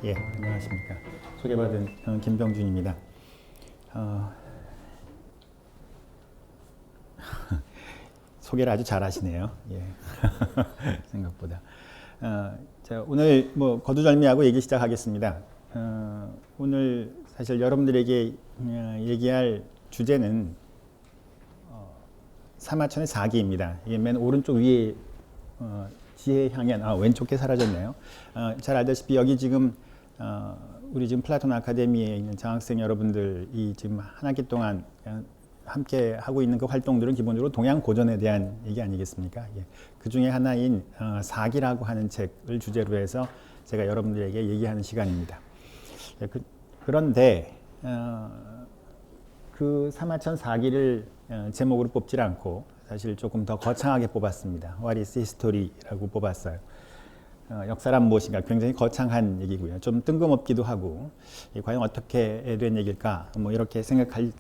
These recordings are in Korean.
예, 안녕하십니까. 소개받은 김병준입니다. 소개를 아주 잘하시네요. 예. 생각보다. 자, 오늘 뭐 거두절미하고 얘기 시작하겠습니다. 오늘 사실 여러분들에게 얘기할 주제는 사마천의 사기입니다. 이게 맨 오른쪽 위에 지혜 향연, 왼쪽 게 사라졌네요. 잘 알다시피 여기 지금 우리 지금 플라톤 아카데미에 있는 장학생 여러분들이 지금 한 학기 동안 함께 하고 있는 그 활동들은 기본적으로 동양 고전에 대한 얘기 아니겠습니까? 예. 그 중에 하나인 사기라고 하는 책을 주제로 해서 제가 여러분들에게 얘기하는 시간입니다. 예, 그런데 그 사마천 사기를 제목으로 뽑질 않고 사실 조금 더 거창하게 뽑았습니다. What is history라고 뽑았어요. 역사란 무엇인가 굉장히 거창한 얘기고요. 좀 뜬금없기도 하고 과연 어떻게 된 얘기일까 뭐 이렇게 생각하실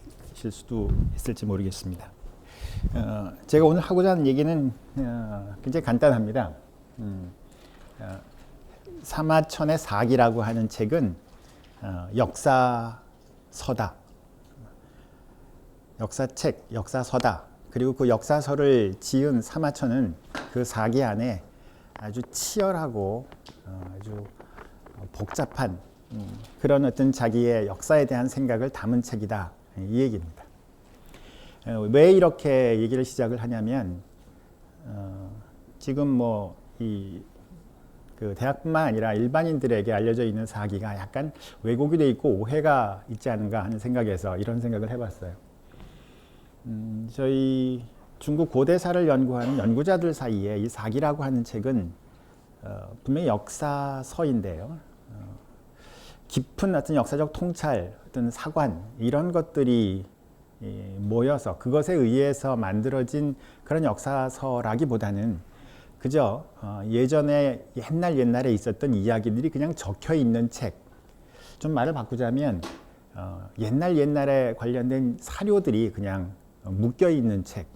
수도 있을지 모르겠습니다. 제가 오늘 하고자 하는 얘기는 굉장히 간단합니다. 사마천의 사기라고 하는 책은 역사서다. 역사책, 역사서다. 그리고 그 역사서를 지은 사마천은 그 사기 안에 아주 치열하고 아주 복잡한 그런 어떤 자기의 역사에 대한 생각을 담은 책이다. 이 얘기입니다. 왜 이렇게 얘기를 시작을 하냐면 지금 뭐 그 대학뿐만 아니라 일반인들에게 알려져 있는 사기가 약간 왜곡이 돼 있고 오해가 있지 않은가 하는 생각에서 이런 생각을 해봤어요. 저희 중국 고대사를 연구하는 연구자들 사이에 이 사기라고 하는 책은 분명히 역사서인데요. 깊은 어떤 역사적 통찰, 어떤 사관 이런 것들이 모여서 그것에 의해서 만들어진 그런 역사서라기보다는 그저 예전에 옛날에 있었던 이야기들이 그냥 적혀 있는 책. 좀 말을 바꾸자면 옛날에 관련된 사료들이 그냥 묶여 있는 책.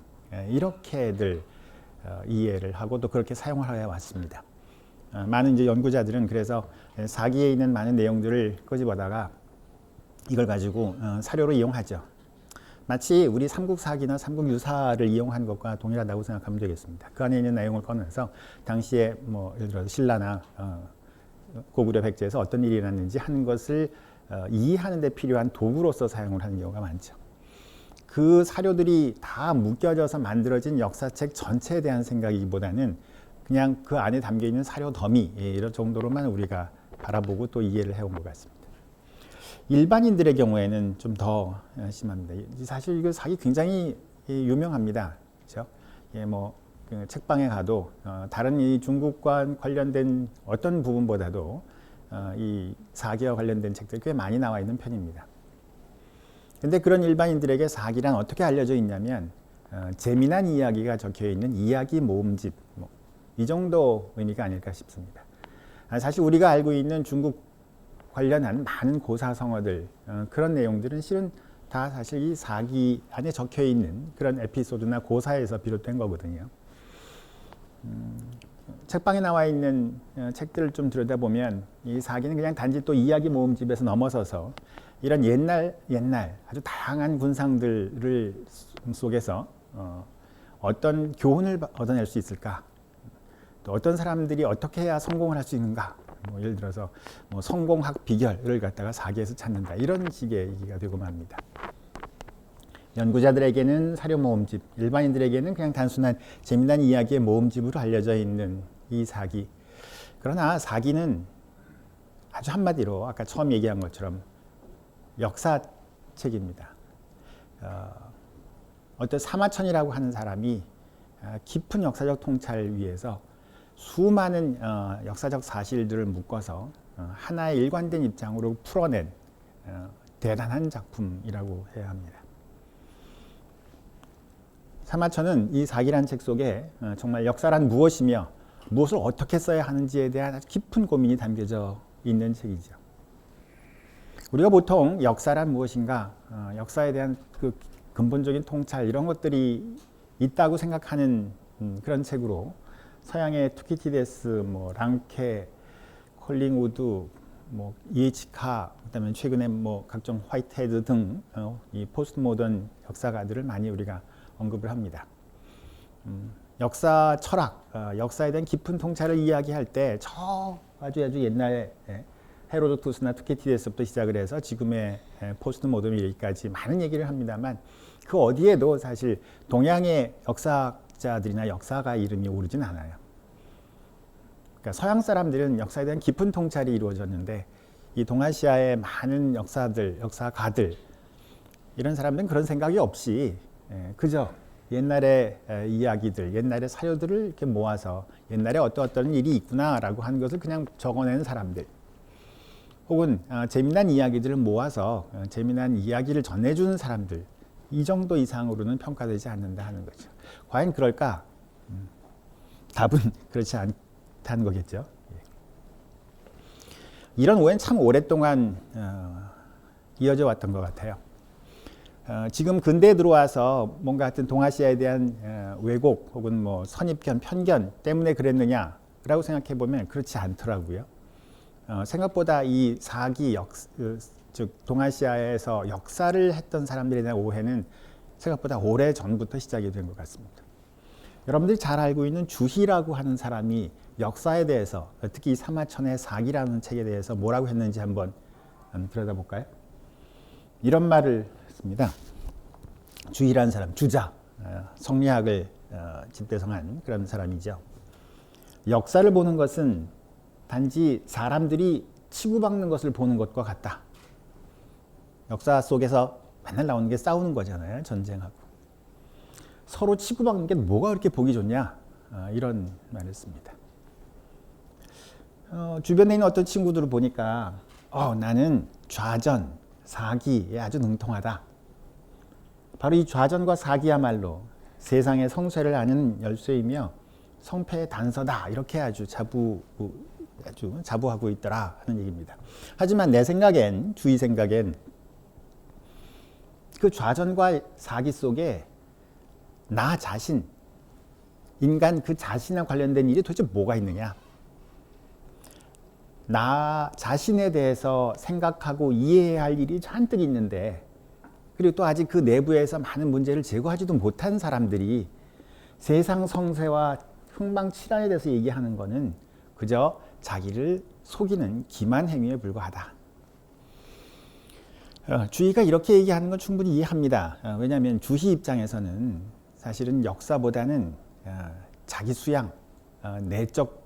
이렇게들 이해를 하고 또 그렇게 사용을 해 왔습니다. 많은 이제 연구자들은 그래서 사기에 있는 많은 내용들을 끄집어다가 이걸 가지고 사료로 이용하죠. 마치 우리 삼국사기나 삼국유사를 이용한 것과 동일하다고 생각하면 되겠습니다. 그 안에 있는 내용을 꺼내서 당시에 뭐 예를 들어서 신라나 고구려 백제에서 어떤 일이 일어났는지 하는 것을 이해하는 데 필요한 도구로서 사용을 하는 경우가 많죠. 그 사료들이 다 묶여져서 만들어진 역사책 전체에 대한 생각이기보다는 그냥 그 안에 담겨 있는 사료 더미 이런 정도로만 우리가 바라보고 또 이해를 해온 것 같습니다. 일반인들의 경우에는 좀 더 심합니다. 사실 이거 사기 굉장히 유명합니다. 그렇죠? 예, 뭐 책방에 가도 다른 이 중국과 관련된 어떤 부분보다도 이 사기와 관련된 책들이 꽤 많이 나와 있는 편입니다. 근데 그런 일반인들에게 사기란 어떻게 알려져 있냐면 재미난 이야기가 적혀 있는 이야기 모음집 이 정도 의미가 아닐까 싶습니다. 사실 우리가 알고 있는 중국 관련한 많은 고사성어들 그런 내용들은 실은 다 사실 이 사기 안에 적혀 있는 그런 에피소드나 고사에서 비롯된 거거든요. 책방에 나와 있는 책들을 좀 들여다보면 이 사기는 그냥 단지 또 이야기 모음집에서 넘어서서 이런 옛날 아주 다양한 군상들을 속에서 어떤 교훈을 얻어낼 수 있을까? 또 어떤 사람들이 어떻게 해야 성공을 할 수 있는가? 뭐 예를 들어서 뭐 성공학 비결을 갖다가 사기에서 찾는다 이런 식의 얘기가 되고 맙니다. 연구자들에게는 사료 모음집, 일반인들에게는 그냥 단순한 재미난 이야기의 모음집으로 알려져 있는 이 사기. 그러나 사기는 아주 한마디로 아까 처음 얘기한 것처럼 역사책입니다. 어떤 사마천이라고 하는 사람이 깊은 역사적 통찰 위에서 수많은 역사적 사실들을 묶어서 하나의 일관된 입장으로 풀어낸 대단한 작품이라고 해야 합니다. 사마천은 이 사기란 책 속에 정말 역사란 무엇이며 무엇을 어떻게 써야 하는지에 대한 아주 깊은 고민이 담겨져 있는 책이죠. 우리가 보통 역사란 무엇인가, 역사에 대한 그 근본적인 통찰 이런 것들이 있다고 생각하는 그런 책으로 서양의 투키티데스, 뭐 랑케, 콜링우드, 뭐 EH카, 그다음에 최근에 뭐 각종 화이트헤드 등 이 포스트 모던 역사가들을 많이 우리가 언급을 합니다. 역사 철학, 역사에 대한 깊은 통찰을 이야기할 때 저 아주 옛날에 헤로도투스나 투키디데스부터 시작을 해서 지금의 포스트 모던 이르기까지 많은 얘기를 합니다만 그 어디에도 사실 동양의 역사학자들이나 역사가 이름이 오르진 않아요. 그러니까 서양 사람들은 역사에 대한 깊은 통찰이 이루어졌는데 이 동아시아의 많은 역사가들 이런 사람들은 그런 생각이 없이 그저 옛날의 이야기들, 옛날의 사료들을 이렇게 모아서 옛날에 어떤 일이 있구나라고 하는 것을 그냥 적어내는 사람들, 혹은 재미난 이야기들을 모아서 재미난 이야기를 전해주는 사람들, 이 정도 이상으로는 평가되지 않는다 하는 거죠. 과연 그럴까? 답은 그렇지 않다는 거겠죠. 이런 오해는 참 오랫동안 이어져 왔던 것 같아요. 지금 근대에 들어와서 뭔가 하여튼 동아시아에 대한 왜곡 혹은 뭐 선입견, 편견 때문에 그랬느냐라고 생각해 보면 그렇지 않더라고요. 생각보다 이 사기 즉 동아시아에서 역사를 했던 사람들에 대한 오해는 생각보다 오래 전부터 시작이 된 것 같습니다. 여러분들이 잘 알고 있는 주희라고 하는 사람이 역사에 대해서, 특히 이 사마천의 사기라는 책에 대해서 뭐라고 했는지 한번 들여다볼까요? 이런 말을 했습니다. 주희라는 사람, 주자, 성리학을 집대성한 그런 사람이죠. 역사를 보는 것은 단지 사람들이 치고받는 것을 보는 것과 같다. 역사 속에서 맨날 나오는 게 싸우는 거잖아요. 전쟁하고. 서로 치고받는 게 뭐가 그렇게 보기 좋냐? 이런 말을 했습니다. 주변에 있는 어떤 친구들을 보니까 나는 좌전, 사기에 아주 능통하다. 바로 이 좌전과 사기야말로 세상의 성쇠를 아는 열쇠이며 성패의 단서다. 이렇게 아주 자부하고 있더라 하는 얘기입니다. 하지만 내 생각엔, 주의 생각엔 그 좌전과 사기 속에 나 자신, 인간 그 자신과 관련된 일이 도대체 뭐가 있느냐? 나 자신에 대해서 생각하고 이해해야 할 일이 잔뜩 있는데, 그리고 또 아직 그 내부에서 많은 문제를 제거하지도 못한 사람들이 세상 성세와 흥망칠안에 대해서 얘기하는 거는 그저 자기를 속이는 기만 행위에 불과하다. 주희가 이렇게 얘기하는 건 충분히 이해합니다. 왜냐하면 주희 입장에서는 사실은 역사보다는 자기 수양, 내적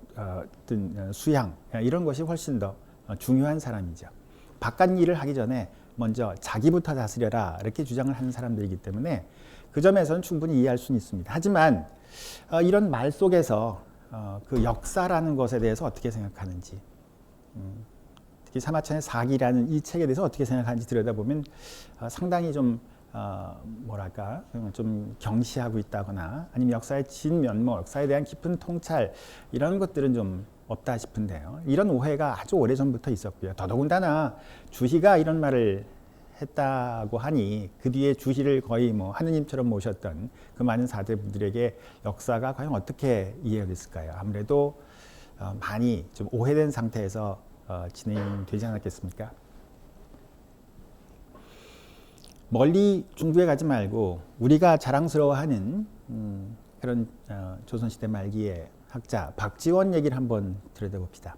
수양, 이런 것이 훨씬 더 중요한 사람이죠. 바깥 일을 하기 전에 먼저 자기부터 다스려라 이렇게 주장을 하는 사람들이기 때문에 그 점에서는 충분히 이해할 수는 있습니다. 하지만 이런 말 속에서 그 역사라는 것에 대해서 어떻게 생각하는지, 특히 사마천의 사기라는 이 책에 대해서 어떻게 생각하는지 들여다보면 상당히 좀 좀 경시하고 있다거나 아니면 역사의 진면모, 역사에 대한 깊은 통찰 이런 것들은 좀 없다 싶은데요. 이런 오해가 아주 오래전부터 있었고요. 더더군다나 주희가 이런 말을 했다고 하니 그 뒤에 주희를 거의 뭐 하느님처럼 모셨던 그 많은 사대부들에게 역사가 과연 어떻게 이해가 됐을까요? 아무래도 많이 좀 오해된 상태에서 진행되지 않았겠습니까? 멀리 중국에 가지 말고 우리가 자랑스러워하는 그런 조선시대 말기의 학자 박지원 얘기를 한번 들여다봅시다.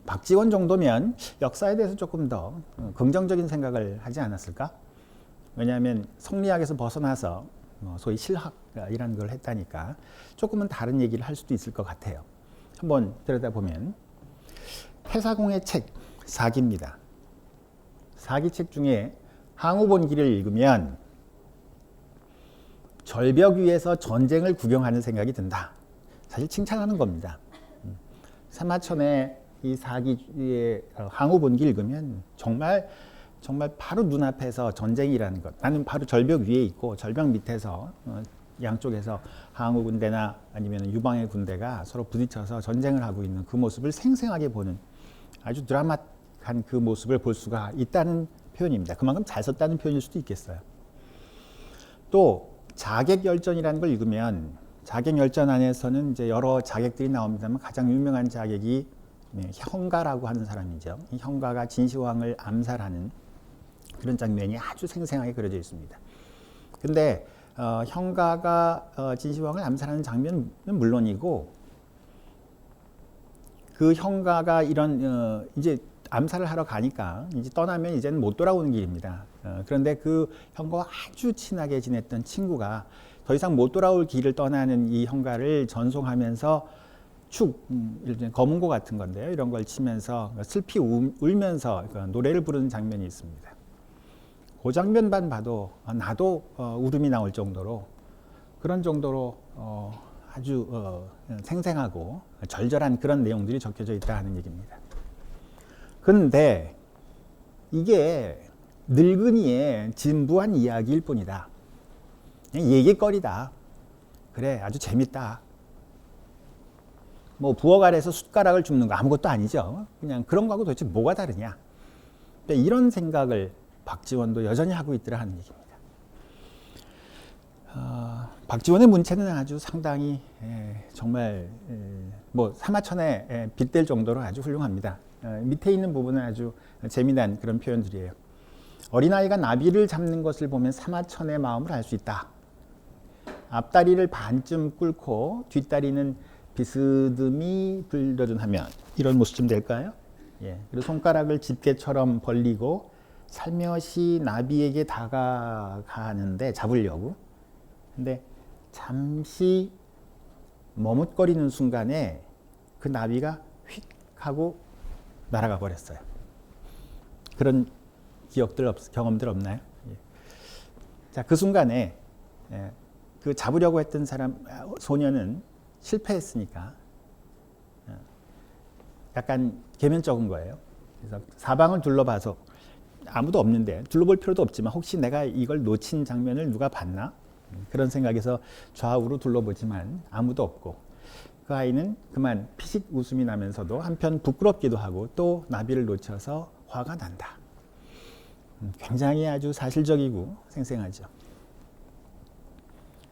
박지원 정도면 역사에 대해서 조금 더 긍정적인 생각을 하지 않았을까? 왜냐하면 성리학에서 벗어나서 소위 실학이라는 걸 했다니까 조금은 다른 얘기를 할 수도 있을 것 같아요. 한번 들여다보면 태사공의 책 사기입니다. 사기책 중에 항우본기를 읽으면 절벽 위에서 전쟁을 구경하는 생각이 든다. 사실 칭찬하는 겁니다. 사마천의 이 사기의 항우본기 읽으면 정말 바로 눈앞에서 전쟁이라는 것. 나는 바로 절벽 위에 있고 절벽 밑에서 양쪽에서 항우 군대나 아니면 유방의 군대가 서로 부딪혀서 전쟁을 하고 있는 그 모습을 생생하게 보는 아주 드라마틱한 그 모습을 볼 수가 있다는 표현입니다. 그만큼 잘 썼다는 표현일 수도 있겠어요. 또 자객열전이라는 걸 읽으면 자객열전 안에서는 이제 여러 자객들이 나옵니다만 가장 유명한 자객이 형가라고 하는 사람이죠. 이 형가가 진시황을 암살하는 그런 장면이 아주 생생하게 그려져 있습니다. 근데 형가가 진시황을 암살하는 장면은 물론이고, 그 형가가 이런 이제 암살을 하러 가니까 이제 떠나면 이제는 못 돌아오는 길입니다. 그런데 그 형과와 아주 친하게 지냈던 친구가 더 이상 못 돌아올 길을 떠나는 이 형가를 전송하면서 축, 검은고 같은 건데요. 이런 걸 치면서 슬피 울면서 노래를 부르는 장면이 있습니다. 그 장면만 봐도 나도 울음이 나올 정도로, 그런 정도로 아주 생생하고 절절한 그런 내용들이 적혀져 있다 하는 얘기입니다. 그런데 이게 늙은이의 진부한 이야기일 뿐이다. 그냥 얘기거리다. 그래, 아주 재밌다. 뭐 부엌 아래에서 숟가락을 줍는 거 아무것도 아니죠. 그냥 그런 거하고 도대체 뭐가 다르냐. 이런 생각을 박지원도 여전히 하고 있더라 하는 얘기입니다. 박지원의 문체는 아주 상당히 정말 뭐 사마천에 빗댈 정도로 아주 훌륭합니다. 밑에 있는 부분은 아주 재미난 그런 표현들이에요. 어린아이가 나비를 잡는 것을 보면 사마천의 마음을 알 수 있다. 앞다리를 반쯤 꿇고 뒷다리는 비스듬히 불더듬하면 이런 모습쯤 될까요? 그리고 손가락을 집게처럼 벌리고 살며시 나비에게 다가가는데 잡으려고. 근데 잠시 머뭇거리는 순간에 그 나비가 휙 하고 날아가 버렸어요. 그런 경험들 없나요? 자, 그 순간에 그 잡으려고 했던 소녀는 실패했으니까 약간 계면적은 거예요. 그래서 사방을 둘러봐서 아무도 없는데, 둘러볼 필요도 없지만 혹시 내가 이걸 놓친 장면을 누가 봤나? 그런 생각에서 좌우로 둘러보지만 아무도 없고, 그 아이는 그만 피식 웃음이 나면서도 한편 부끄럽기도 하고 또 나비를 놓쳐서 화가 난다. 굉장히 아주 사실적이고 생생하죠.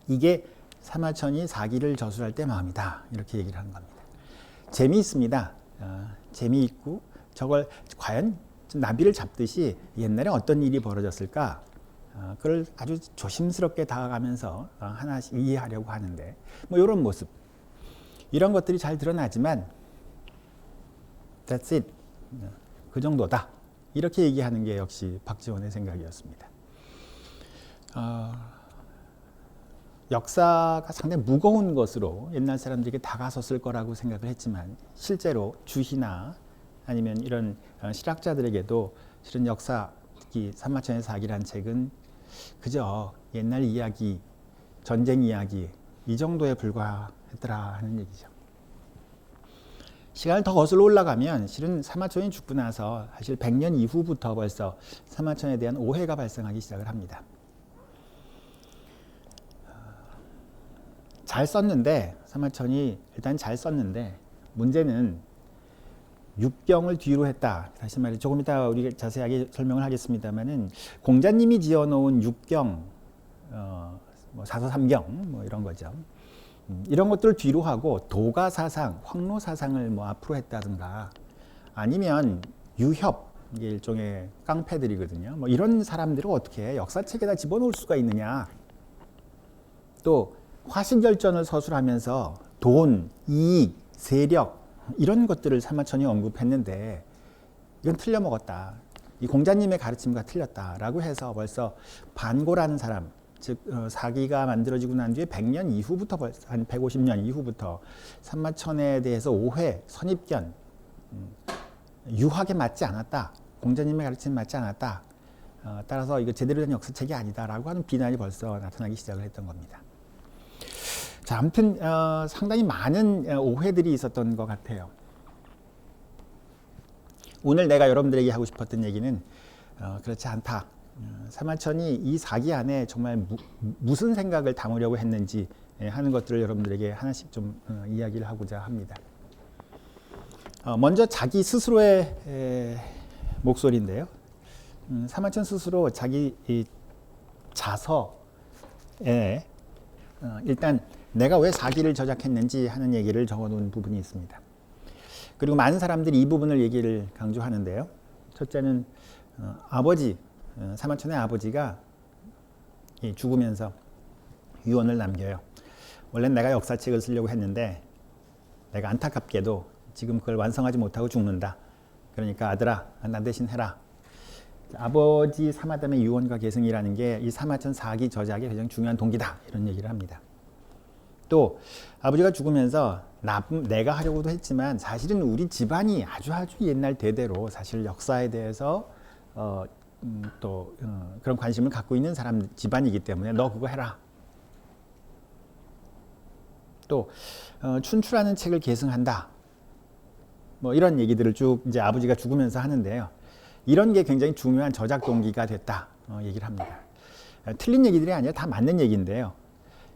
이게 사마천이 사기를 저술할 때 마음이다. 이렇게 얘기를 하는 겁니다. 재미있습니다. 재미있고 저걸 과연 나비를 잡듯이 옛날에 어떤 일이 벌어졌을까? 그걸 아주 조심스럽게 다가가면서 하나씩 이해하려고 하는데, 뭐 이런 모습, 이런 것들이 잘 드러나지만 That's it. 그 정도다. 이렇게 얘기하는 게 역시 박지원의 생각이었습니다. 역사가 상당히 무거운 것으로 옛날 사람들에게 다가섰을 거라고 생각을 했지만, 실제로 주희나 아니면 이런 실학자들에게도 실은 역사, 특히 사마천의 사기란 책은 그저 옛날 이야기, 전쟁 이야기 이 정도에 불과했더라 하는 얘기죠. 시간을 더 거슬러 올라가면 실은 사마천이 죽고 나서 사실 100년 이후부터 벌써 사마천에 대한 오해가 발생하기 시작을 합니다. 잘 썼는데, 사마천이 일단 잘 썼는데 문제는 육경을 뒤로 했다. 다시 말해 조금 이따 우리가 자세하게 설명을 하겠습니다만은, 공자님이 지어놓은 육경, 뭐 사서삼경 뭐 이런 거죠. 이런 것들을 뒤로 하고 도가사상, 황로사상을 뭐 앞으로 했다든가, 아니면 유협, 이게 일종의 깡패들이거든요. 뭐 이런 사람들을 어떻게 역사책에다 집어넣을 수가 있느냐. 또 화신결전을 서술하면서 돈, 이익, 세력 이런 것들을 사마천이 언급했는데 이건 틀려먹었다. 이 공자님의 가르침과 틀렸다라고 해서 벌써 반고라는 사람, 즉 사기가 만들어지고 난 뒤에 100년 이후부터, 한 150년 이후부터 사마천에 대해서 오해, 선입견, 유학에 맞지 않았다. 공자님의 가르침에 맞지 않았다. 따라서 이거 제대로 된 역사책이 아니다라고 하는 비난이 벌써 나타나기 시작을 했던 겁니다. 자, 아무튼 상당히 많은 오해들이 있었던 것 같아요. 오늘 내가 여러분들에게 하고 싶었던 얘기는 그렇지 않다. 사마천이 이 사기 안에 정말 무슨 생각을 담으려고 했는지 하는 것들을 여러분들에게 하나씩 좀 이야기를 하고자 합니다. 먼저 자기 스스로의 목소리인데요. 사마천 스스로 자기 이 자서에 일단 내가 왜 사기를 저작했는지 하는 얘기를 적어놓은 부분이 있습니다. 그리고 많은 사람들이 이 부분을 얘기를 강조하는데요. 첫째는 아버지, 사마천의 아버지가 죽으면서 유언을 남겨요. 원래 내가 역사책을 쓰려고 했는데 내가 안타깝게도 지금 그걸 완성하지 못하고 죽는다. 그러니까 아들아, 나 대신 해라. 아버지 사마담의 유언과 계승이라는 게 이 사마천 사기 저작의 가장 중요한 동기다. 이런 얘기를 합니다. 또 아버지가 죽으면서 내가 하려고도 했지만 사실은 우리 집안이 아주 옛날 대대로 사실 역사에 대해서 그런 관심을 갖고 있는 사람 집안이기 때문에 너 그거 해라. 또 춘추라는 책을 계승한다. 뭐 이런 얘기들을 쭉 이제 아버지가 죽으면서 하는데요. 이런 게 굉장히 중요한 저작 동기가 됐다. 얘기를 합니다. 틀린 얘기들이 아니라 다 맞는 얘기인데요.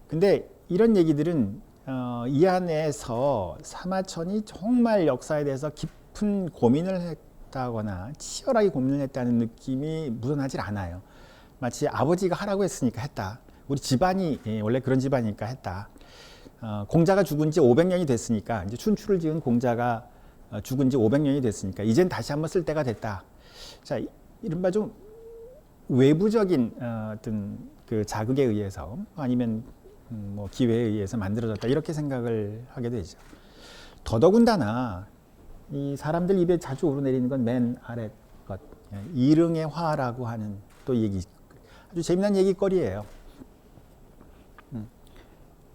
근데 이런 얘기들은 이 안에서 사마천이 정말 역사에 대해서 깊은 고민을 했다거나 치열하게 고민을 했다는 느낌이 묻어나질 않아요. 마치 아버지가 하라고 했으니까 했다. 우리 집안이 원래 그런 집안이니까 했다. 공자가 죽은 지 500년이 됐으니까 이제 춘추를 지은 공자가 죽은 지 500년이 됐으니까 이젠 다시 한번 쓸 때가 됐다. 자, 이른바 좀 외부적인 어떤 그 자극에 의해서 아니면 뭐 기회에 의해서 만들어졌다 이렇게 생각을 하게 되죠. 더더군다나 이 사람들 입에 자주 오르내리는 건 맨 아래 것, 이릉의 화라고 하는 또 얘기, 아주 재미난 얘기거리예요.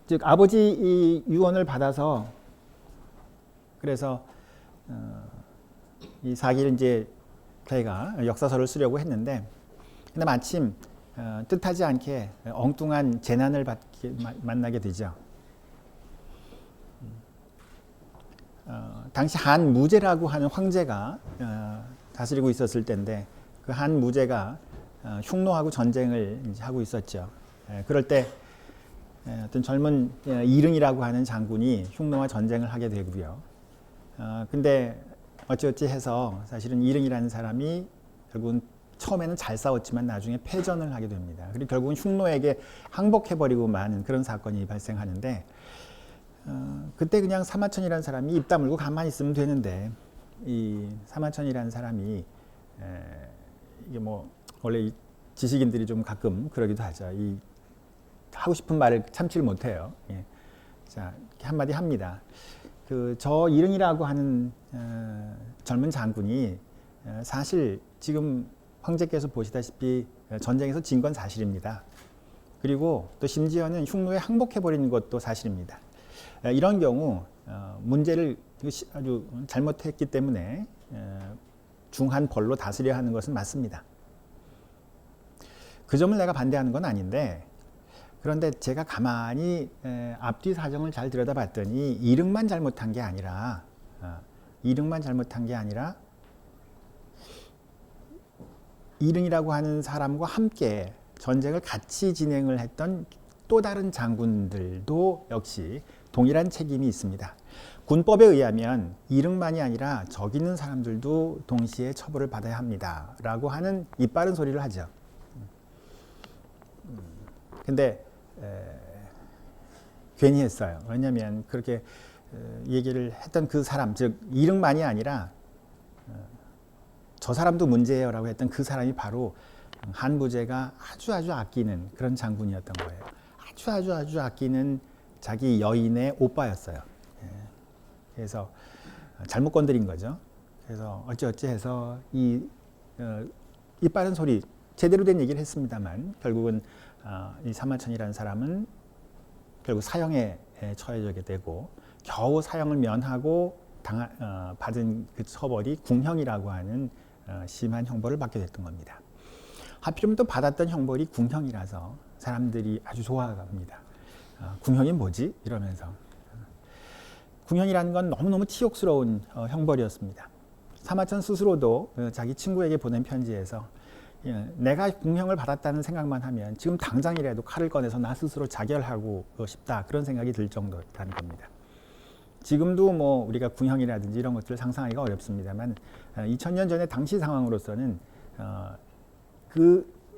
즉 아버지 이 유언을 받아서 그래서 이 사기를 이제 자기가 역사서를 쓰려고 했는데 근데 마침 뜻하지 않게 엉뚱한 재난을 만나게 되죠. 당시 한무제라고 하는 황제가 다스리고 있었을 때인데 그 한무제가 흉노하고 전쟁을 이제 하고 있었죠. 그럴 때 어떤 젊은 이릉이라고 하는 장군이 흉노와 전쟁을 하게 되고요. 근데 어찌어찌 해서 사실은 이릉이라는 사람이 결국은 처음에는 잘 싸웠지만 나중에 패전을 하게 됩니다. 그리고 결국은 흉노에게 항복해버리고 마는 그런 사건이 발생하는데 그때 그냥 사마천이라는 사람이 입 다물고 가만히 있으면 되는데 이 사마천이라는 사람이 이게 뭐 원래 이 지식인들이 좀 가끔 그러기도 하죠. 이 하고 싶은 말을 참지를 못해요. 예. 자, 한마디 합니다. 저 이릉이라고 하는 젊은 장군이 사실 지금 황제께서 보시다시피 전쟁에서 진 건 사실입니다. 그리고 또 심지어는 흉노에 항복해버리는 것도 사실입니다. 이런 경우 문제를 아주 잘못했기 때문에 중한 벌로 다스려야 하는 것은 맞습니다. 그 점을 내가 반대하는 건 아닌데 그런데 제가 가만히 앞뒤 사정을 잘 들여다봤더니 이릉만 잘못한 게 아니라 이릉이라고 하는 사람과 함께 전쟁을 같이 진행을 했던 또 다른 장군들도 역시 동일한 책임이 있습니다. 군법에 의하면 이릉만이 아니라 적 있는 사람들도 동시에 처벌을 받아야 합니다. 라고 하는 이빠른 소리를 하죠. 근데 괜히 했어요. 왜냐하면 그렇게 얘기를 했던 그 사람, 즉 이릉만이 아니라 저 사람도 문제예요 라고 했던 그 사람이 바로 한무제가 아주 아끼는 그런 장군이었던 거예요. 아주 아끼는 자기 여인의 오빠였어요. 그래서 잘못 건드린 거죠. 그래서 어찌어찌 해서 이 빠른 소리 제대로 된 얘기를 했습니다만 결국은 이 사마천이라는 사람은 결국 사형에 처해지게 되고 겨우 사형을 면하고 받은 그 처벌이 궁형이라고 하는 심한 형벌을 받게 됐던 겁니다. 하필이면 또 받았던 형벌이 궁형이라서 사람들이 아주 좋아합니다. 궁형이 뭐지? 이러면서. 궁형이라는 건 너무너무 치욕스러운 형벌이었습니다. 사마천 스스로도 자기 친구에게 보낸 편지에서 내가 궁형을 받았다는 생각만 하면 지금 당장이라도 칼을 꺼내서 나 스스로 자결하고 싶다 그런 생각이 들 정도라는 겁니다. 지금도 뭐 우리가 궁형이라든지 이런 것들을 상상하기가 어렵습니다만 2000년 전에 당시 상황으로서는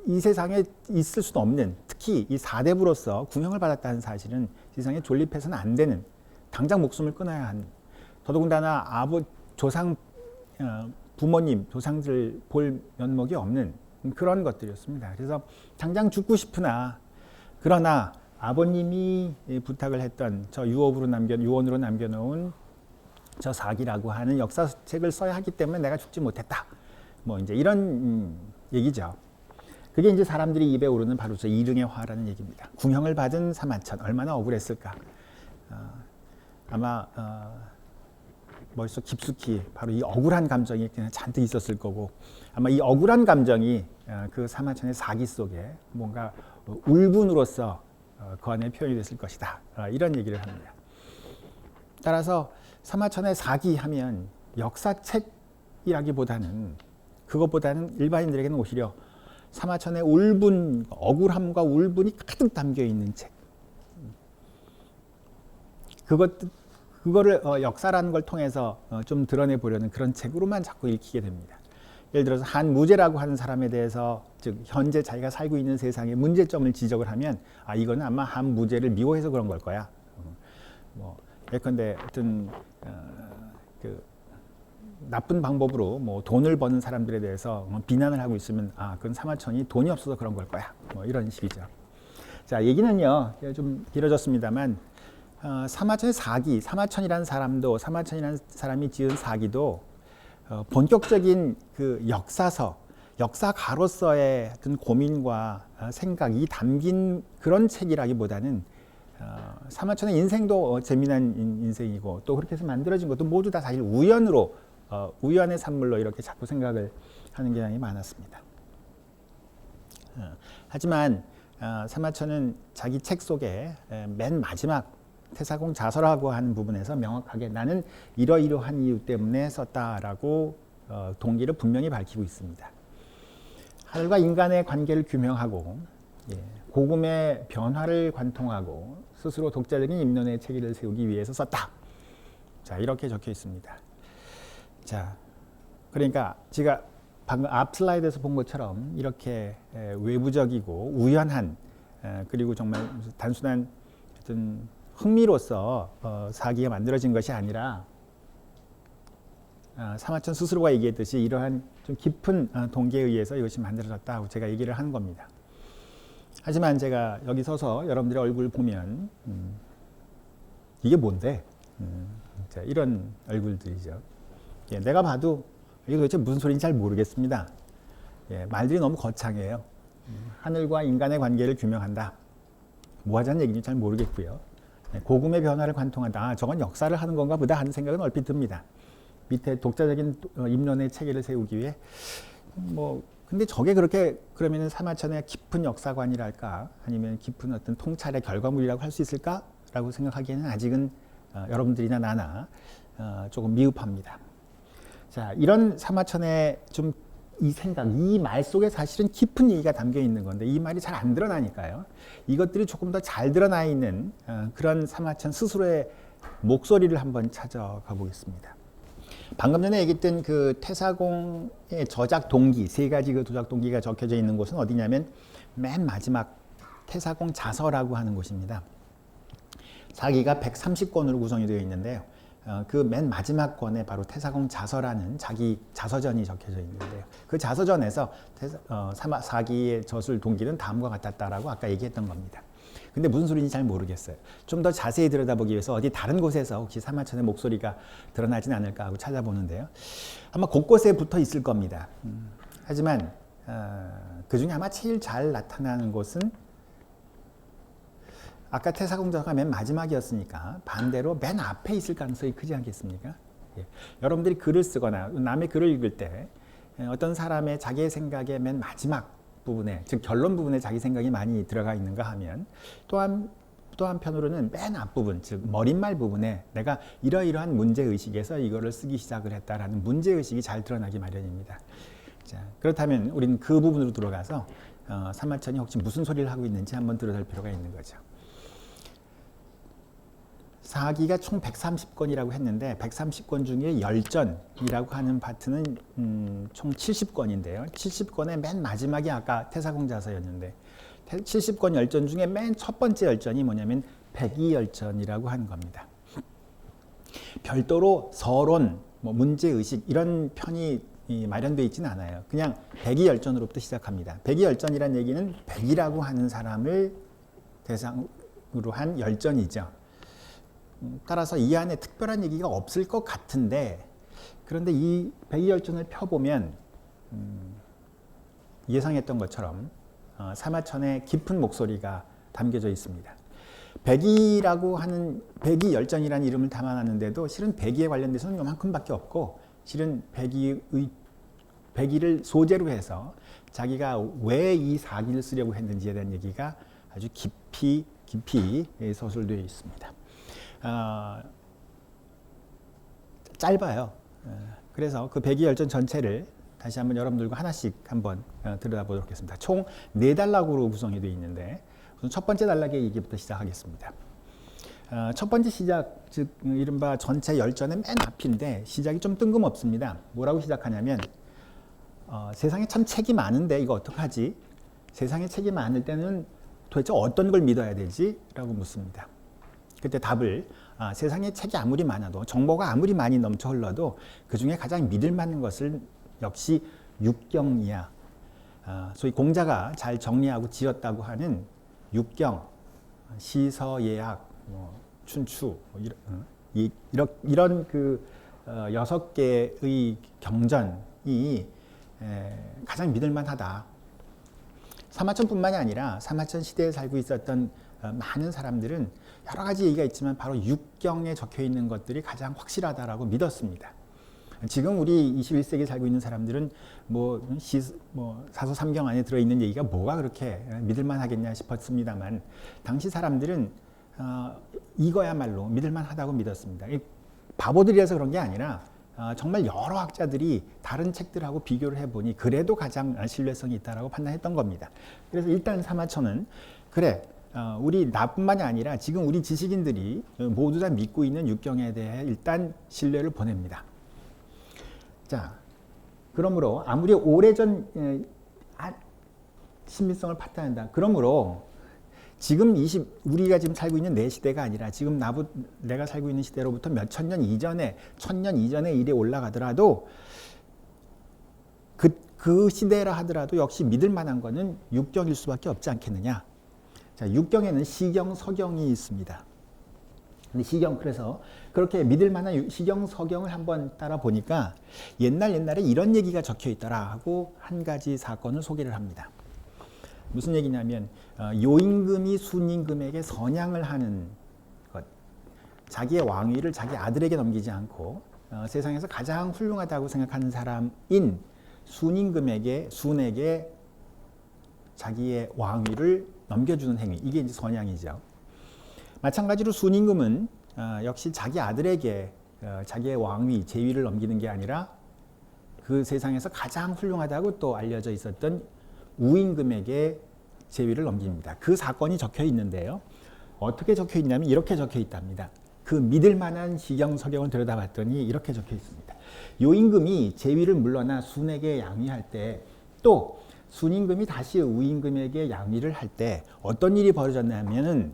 이 세상에 있을 수도 없는 특히 이 사대부로서 궁형을 받았다는 사실은 세상에 존립해서는 안 되는 당장 목숨을 끊어야 하는 더더군다나 조상 부모님, 조상들 볼 면목이 없는 그런 것들이었습니다. 그래서 당장 죽고 싶으나 그러나 아버님이 부탁을 했던 저 유언으로 남겨놓은 저 사기라고 하는 역사책을 써야 하기 때문에 내가 죽지 못했다. 뭐 이제 이런 얘기죠. 그게 이제 사람들이 입에 오르는 바로 저 이릉의 화라는 얘기입니다. 궁형을 받은 사마천 얼마나 억울했을까. 아마 머릿속 깊숙이 바로 이 억울한 감정이 그냥 잔뜩 있었을 거고 아마 이 억울한 감정이 그 사마천의 사기 속에 뭔가 울분으로서 그 안에 표현이 됐을 것이다. 이런 얘기를 합니다. 따라서 사마천의 사기 하면 역사책이라기보다는 그것보다는 일반인들에게는 오히려 사마천의 울분, 억울함과 울분이 가득 담겨 있는 책. 그거를 역사라는 걸 통해서 좀 드러내 보려는 그런 책으로만 자꾸 읽히게 됩니다. 예를 들어서 한 무제라고 하는 사람에 대해서 즉 현재 자기가 살고 있는 세상의 문제점을 지적을 하면 아 이거는 아마 한 무제를 미워해서 그런 걸 거야. 뭐 예컨대 어떤 그 나쁜 방법으로 뭐 돈을 버는 사람들에 대해서 비난을 하고 있으면 아 그건 사마천이 돈이 없어서 그런 걸 거야. 뭐 이런 식이죠. 자 얘기는요 좀 길어졌습니다만 사마천의 사기, 사마천이라는 사람이 지은 사기도 본격적인 그 역사가로서의 어떤 고민과 생각이 담긴 그런 책이라기보다는 사마천의 인생도 재미난 인생이고 또 그렇게 해서 만들어진 것도 모두 다 사실 우연의 산물로 이렇게 자꾸 생각을 하는 경향이 많았습니다. 하지만 사마천은 자기 책 속에 맨 마지막 태사공 자서라고 하는 부분에서 명확하게 나는 이러이러한 이유 때문에 썼다라고 동기를 분명히 밝히고 있습니다. 하늘과 인간의 관계를 규명하고 고금의 변화를 관통하고 스스로 독자적인 입론의 체계를 세우기 위해서 썼다. 자 이렇게 적혀 있습니다. 자 그러니까 제가 방금 앞 슬라이드에서 본 것처럼 이렇게 외부적이고 우연한 그리고 정말 단순한 어떤 흥미로서 사기가 만들어진 것이 아니라 사마천 스스로가 얘기했듯이 이러한 좀 깊은 동기에 의해서 이것이 만들어졌다고 제가 얘기를 하는 겁니다. 하지만 제가 여기 서서 여러분들의 얼굴 보면 이게 뭔데? 자, 이런 얼굴들이죠. 내가 봐도 이게 도대체 무슨 소리인지 잘 모르겠습니다. 말들이 너무 거창해요. 하늘과 인간의 관계를 규명한다. 뭐 하자는 얘기인지 잘 모르겠고요. 고금의 변화를 관통한다. 저건 역사를 하는 건가 보다 하는 생각은 얼핏 듭니다. 밑에 독자적인 입론의 체계를 세우기 위해 근데 저게 그러면 사마천의 깊은 역사관이랄까 아니면 깊은 어떤 통찰의 결과물이라고 할 수 있을까라고 생각하기에는 아직은 여러분들이나 나나 조금 미흡합니다. 자, 이런 사마천의 좀 이 생각, 이 말 속에 사실은 깊은 얘기가 담겨 있는 건데 이 말이 잘 안 드러나니까요. 이것들이 조금 더 잘 드러나 있는 그런 사마천 스스로의 목소리를 한번 찾아가 보겠습니다. 방금 전에 얘기했던 그 태사공의 저작 동기, 세 가지 그 조작 동기가 적혀져 있는 곳은 어디냐면 맨 마지막 태사공 자서라고 하는 곳입니다. 사기가 130권으로 구성이 되어 있는데요. 그 맨 마지막 권에 바로 태사공 자서라는 자기 자서전이 적혀져 있는데요. 그 자서전에서 사기의 저술 동기는 다음과 같았다라고 아까 얘기했던 겁니다. 근데 무슨 소리인지 잘 모르겠어요. 좀 더 자세히 들여다보기 위해서 어디 다른 곳에서 혹시 사마천의 목소리가 드러나진 않을까 하고 찾아보는데요. 아마 곳곳에 붙어 있을 겁니다. 하지만 그 중에 아마 제일 잘 나타나는 곳은 아까 태사공자가 맨 마지막이었으니까 반대로 맨 앞에 있을 가능성이 크지 않겠습니까? 여러분들이 글을 쓰거나 남의 글을 읽을 때 어떤 사람의 자기의 생각의 맨 마지막 부분에, 즉 결론 부분에 자기 생각이 많이 들어가 있는가 하면 또 한편으로는 맨 앞부분, 즉 머릿말 부분에 내가 이러이러한 문제의식에서 이거를 쓰기 시작을 했다라는 문제의식이 잘 드러나기 마련입니다. 자, 그렇다면 우리는 그 부분으로 들어가서 사마천이 혹시 무슨 소리를 하고 있는지 한번 들여다볼 필요가 있는 거죠. 사기가 총 130권이라고 했는데 130권 중에 열전이라고 하는 파트는 총 70권인데요. 70권의 맨 마지막이 아까 태사공자서였는데 70권 열전 중에 맨 첫 번째 열전이 뭐냐면 백이열전이라고 하는 겁니다. 별도로 서론, 뭐 문제의식 이런 편이 마련되어 있지는 않아요. 그냥 백의열전으로부터 시작합니다. 백의열전이란 얘기는 백이라고 하는 사람을 대상으로 한 열전이죠. 따라서 이 안에 특별한 얘기가 없을 것 같은데, 그런데 이 백의열전을 펴보면 예상했던 것처럼 사마천의 깊은 목소리가 담겨져 있습니다. 백의라고 하는 백의열전이라는 이름을 담아놨는데도 실은 백의에 관련돼서는 요만큼밖에 없고, 실은 백의를 소재로 해서 자기가 왜 이 사기를 쓰려고 했는지에 대한 얘기가 아주 깊이 서술되어 있습니다. 짧아요. 그래서 그 백의열전 전체를 다시 한번 여러분들과 하나씩 한번 들여다보도록 하겠습니다. 총 4단락으로 구성이 되어 있는데, 우선 첫 번째 단락의 얘기부터 시작하겠습니다. 첫 번째 시작, 즉 이른바 전체 열전의 맨 앞인데 시작이 좀 뜬금없습니다. 뭐라고 시작하냐면 세상에 참 책이 많은데 이거 어떡하지? 세상에 책이 많을 때는 도대체 어떤 걸 믿어야 되지? 라고 묻습니다. 그때 답을 세상에 책이 아무리 많아도, 정보가 아무리 많이 넘쳐 흘러도 그 중에 가장 믿을 만한 것은 역시 육경이야. 소위 공자가 잘 정리하고 지었다고 하는 육경, 시서, 예학, 춘추, 이런 그 6개의 경전이 가장 믿을만하다. 사마천뿐만이 아니라 사마천 시대에 살고 있었던 많은 사람들은 여러 가지 얘기가 있지만 바로 육경에 적혀 있는 것들이 가장 확실하다라고 믿었습니다. 지금 우리 21세기에 살고 있는 사람들은 사서 삼경 안에 들어있는 얘기가 뭐가 그렇게 믿을만 하겠냐 싶었습니다만, 당시 사람들은 이거야말로 믿을만 하다고 믿었습니다. 바보들이라서 그런 게 아니라 정말 여러 학자들이 다른 책들하고 비교를 해보니 그래도 가장 신뢰성이 있다라고 판단했던 겁니다. 그래서 일단 사마천은 그래, 우리 나뿐만이 아니라 지금 우리 지식인들이 모두 다 믿고 있는 육경에 대해 일단 신뢰를 보냅니다. 자, 그러므로 아무리 오래전 신빙성을 파탄한다. 그러므로 지금 우리가 지금 살고 있는 내 시대가 아니라 지금 내가 살고 있는 시대로부터 몇 천 년 이전에, 1000년 이전의 일에 올라가더라도 그 시대라 하더라도 역시 믿을 만한 거는 육경일 수밖에 없지 않겠느냐. 자, 육경에는 시경, 서경이 있습니다. 근데 시경, 그래서 그렇게 믿을 만한 시경, 서경을 한번 따라 보니까 옛날에 이런 얘기가 적혀 있더라 하고 한 가지 사건을 소개를 합니다. 무슨 얘기냐면 요임금이 순임금에게 선양을 하는 것, 자기의 왕위를 자기 아들에게 넘기지 않고 세상에서 가장 훌륭하다고 생각하는 사람인 순에게 자기의 왕위를 넘겨주는 행위, 이게 이제 선양이죠. 마찬가지로 순임금은 역시 자기 아들에게 자기의 왕위, 제위를 넘기는 게 아니라 그 세상에서 가장 훌륭하다고 또 알려져 있었던 우임금에게 제위를 넘깁니다. 그 사건이 적혀 있는데요. 어떻게 적혀 있냐면 이렇게 적혀 있답니다. 그 믿을 만한 시경, 서경을 들여다봤더니 이렇게 적혀 있습니다. 요임금이 제위를 물러나 순에게 양위할 때, 또 순임금이 다시 우임금에게 양위를 할 때 어떤 일이 벌어졌냐면은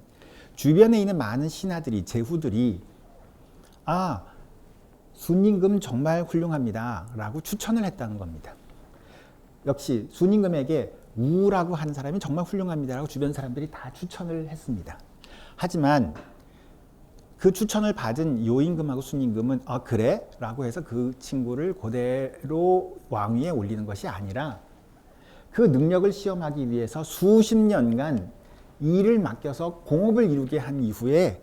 주변에 있는 많은 신하들이, 제후들이 순임금 정말 훌륭합니다 라고 추천을 했다는 겁니다. 역시 순임금에게 우라고 하는 사람이 정말 훌륭합니다 라고 주변 사람들이 다 추천을 했습니다. 하지만 그 추천을 받은 요임금하고 순임금은 그래? 라고 해서 그 친구를 그대로 왕위에 올리는 것이 아니라 그 능력을 시험하기 위해서 수십 년간 일을 맡겨서 공업을 이루게 한 이후에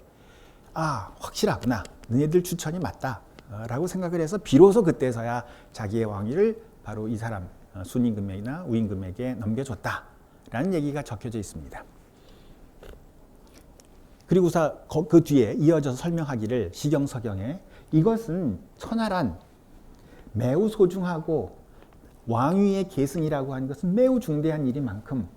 확실하구나, 너네들 추천이 맞다 라고 생각을 해서 비로소 그때서야 자기의 왕위를 바로 이 사람 순임금이나 우임금에게 넘겨줬다 라는 얘기가 적혀져 있습니다. 그리고서 그 뒤에 이어져서 설명하기를 시경서경에 이것은 천하란 매우 소중하고 왕위의 계승이라고 하는 것은 매우 중대한 일인 만큼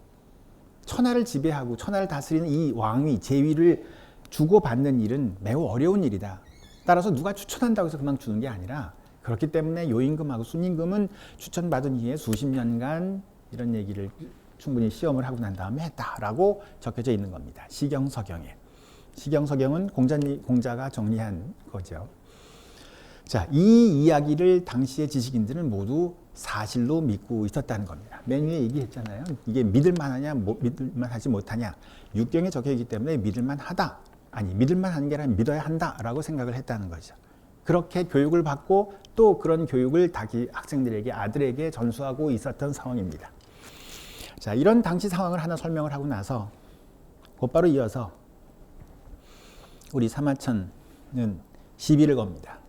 천하를 지배하고 천하를 다스리는 이 왕위, 제위를 주고받는 일은 매우 어려운 일이다. 따라서 누가 추천한다고 해서 그만 주는 게 아니라 그렇기 때문에 요임금하고 순임금은 추천받은 이후에 수십 년간 이런 얘기를 충분히 시험을 하고 난 다음에 했다라고 적혀져 있는 겁니다. 시경서경에. 시경서경은 공자가 정리한 거죠. 자, 이 이야기를 당시의 지식인들은 모두 사실로 믿고 있었다는 겁니다. 맨 위에 얘기했잖아요. 이게 믿을만하냐, 믿을만하지 못하냐. 육경에 적혀 있기 때문에 믿을만하다. 아니, 믿을만한 게 아니라 믿어야 한다라고 생각을 했다는 거죠. 그렇게 교육을 받고 또 그런 교육을 자기 학생들에게, 아들에게 전수하고 있었던 상황입니다. 자, 이런 당시 상황을 하나 설명을 하고 나서 곧바로 이어서 우리 사마천은 시비를 겁니다.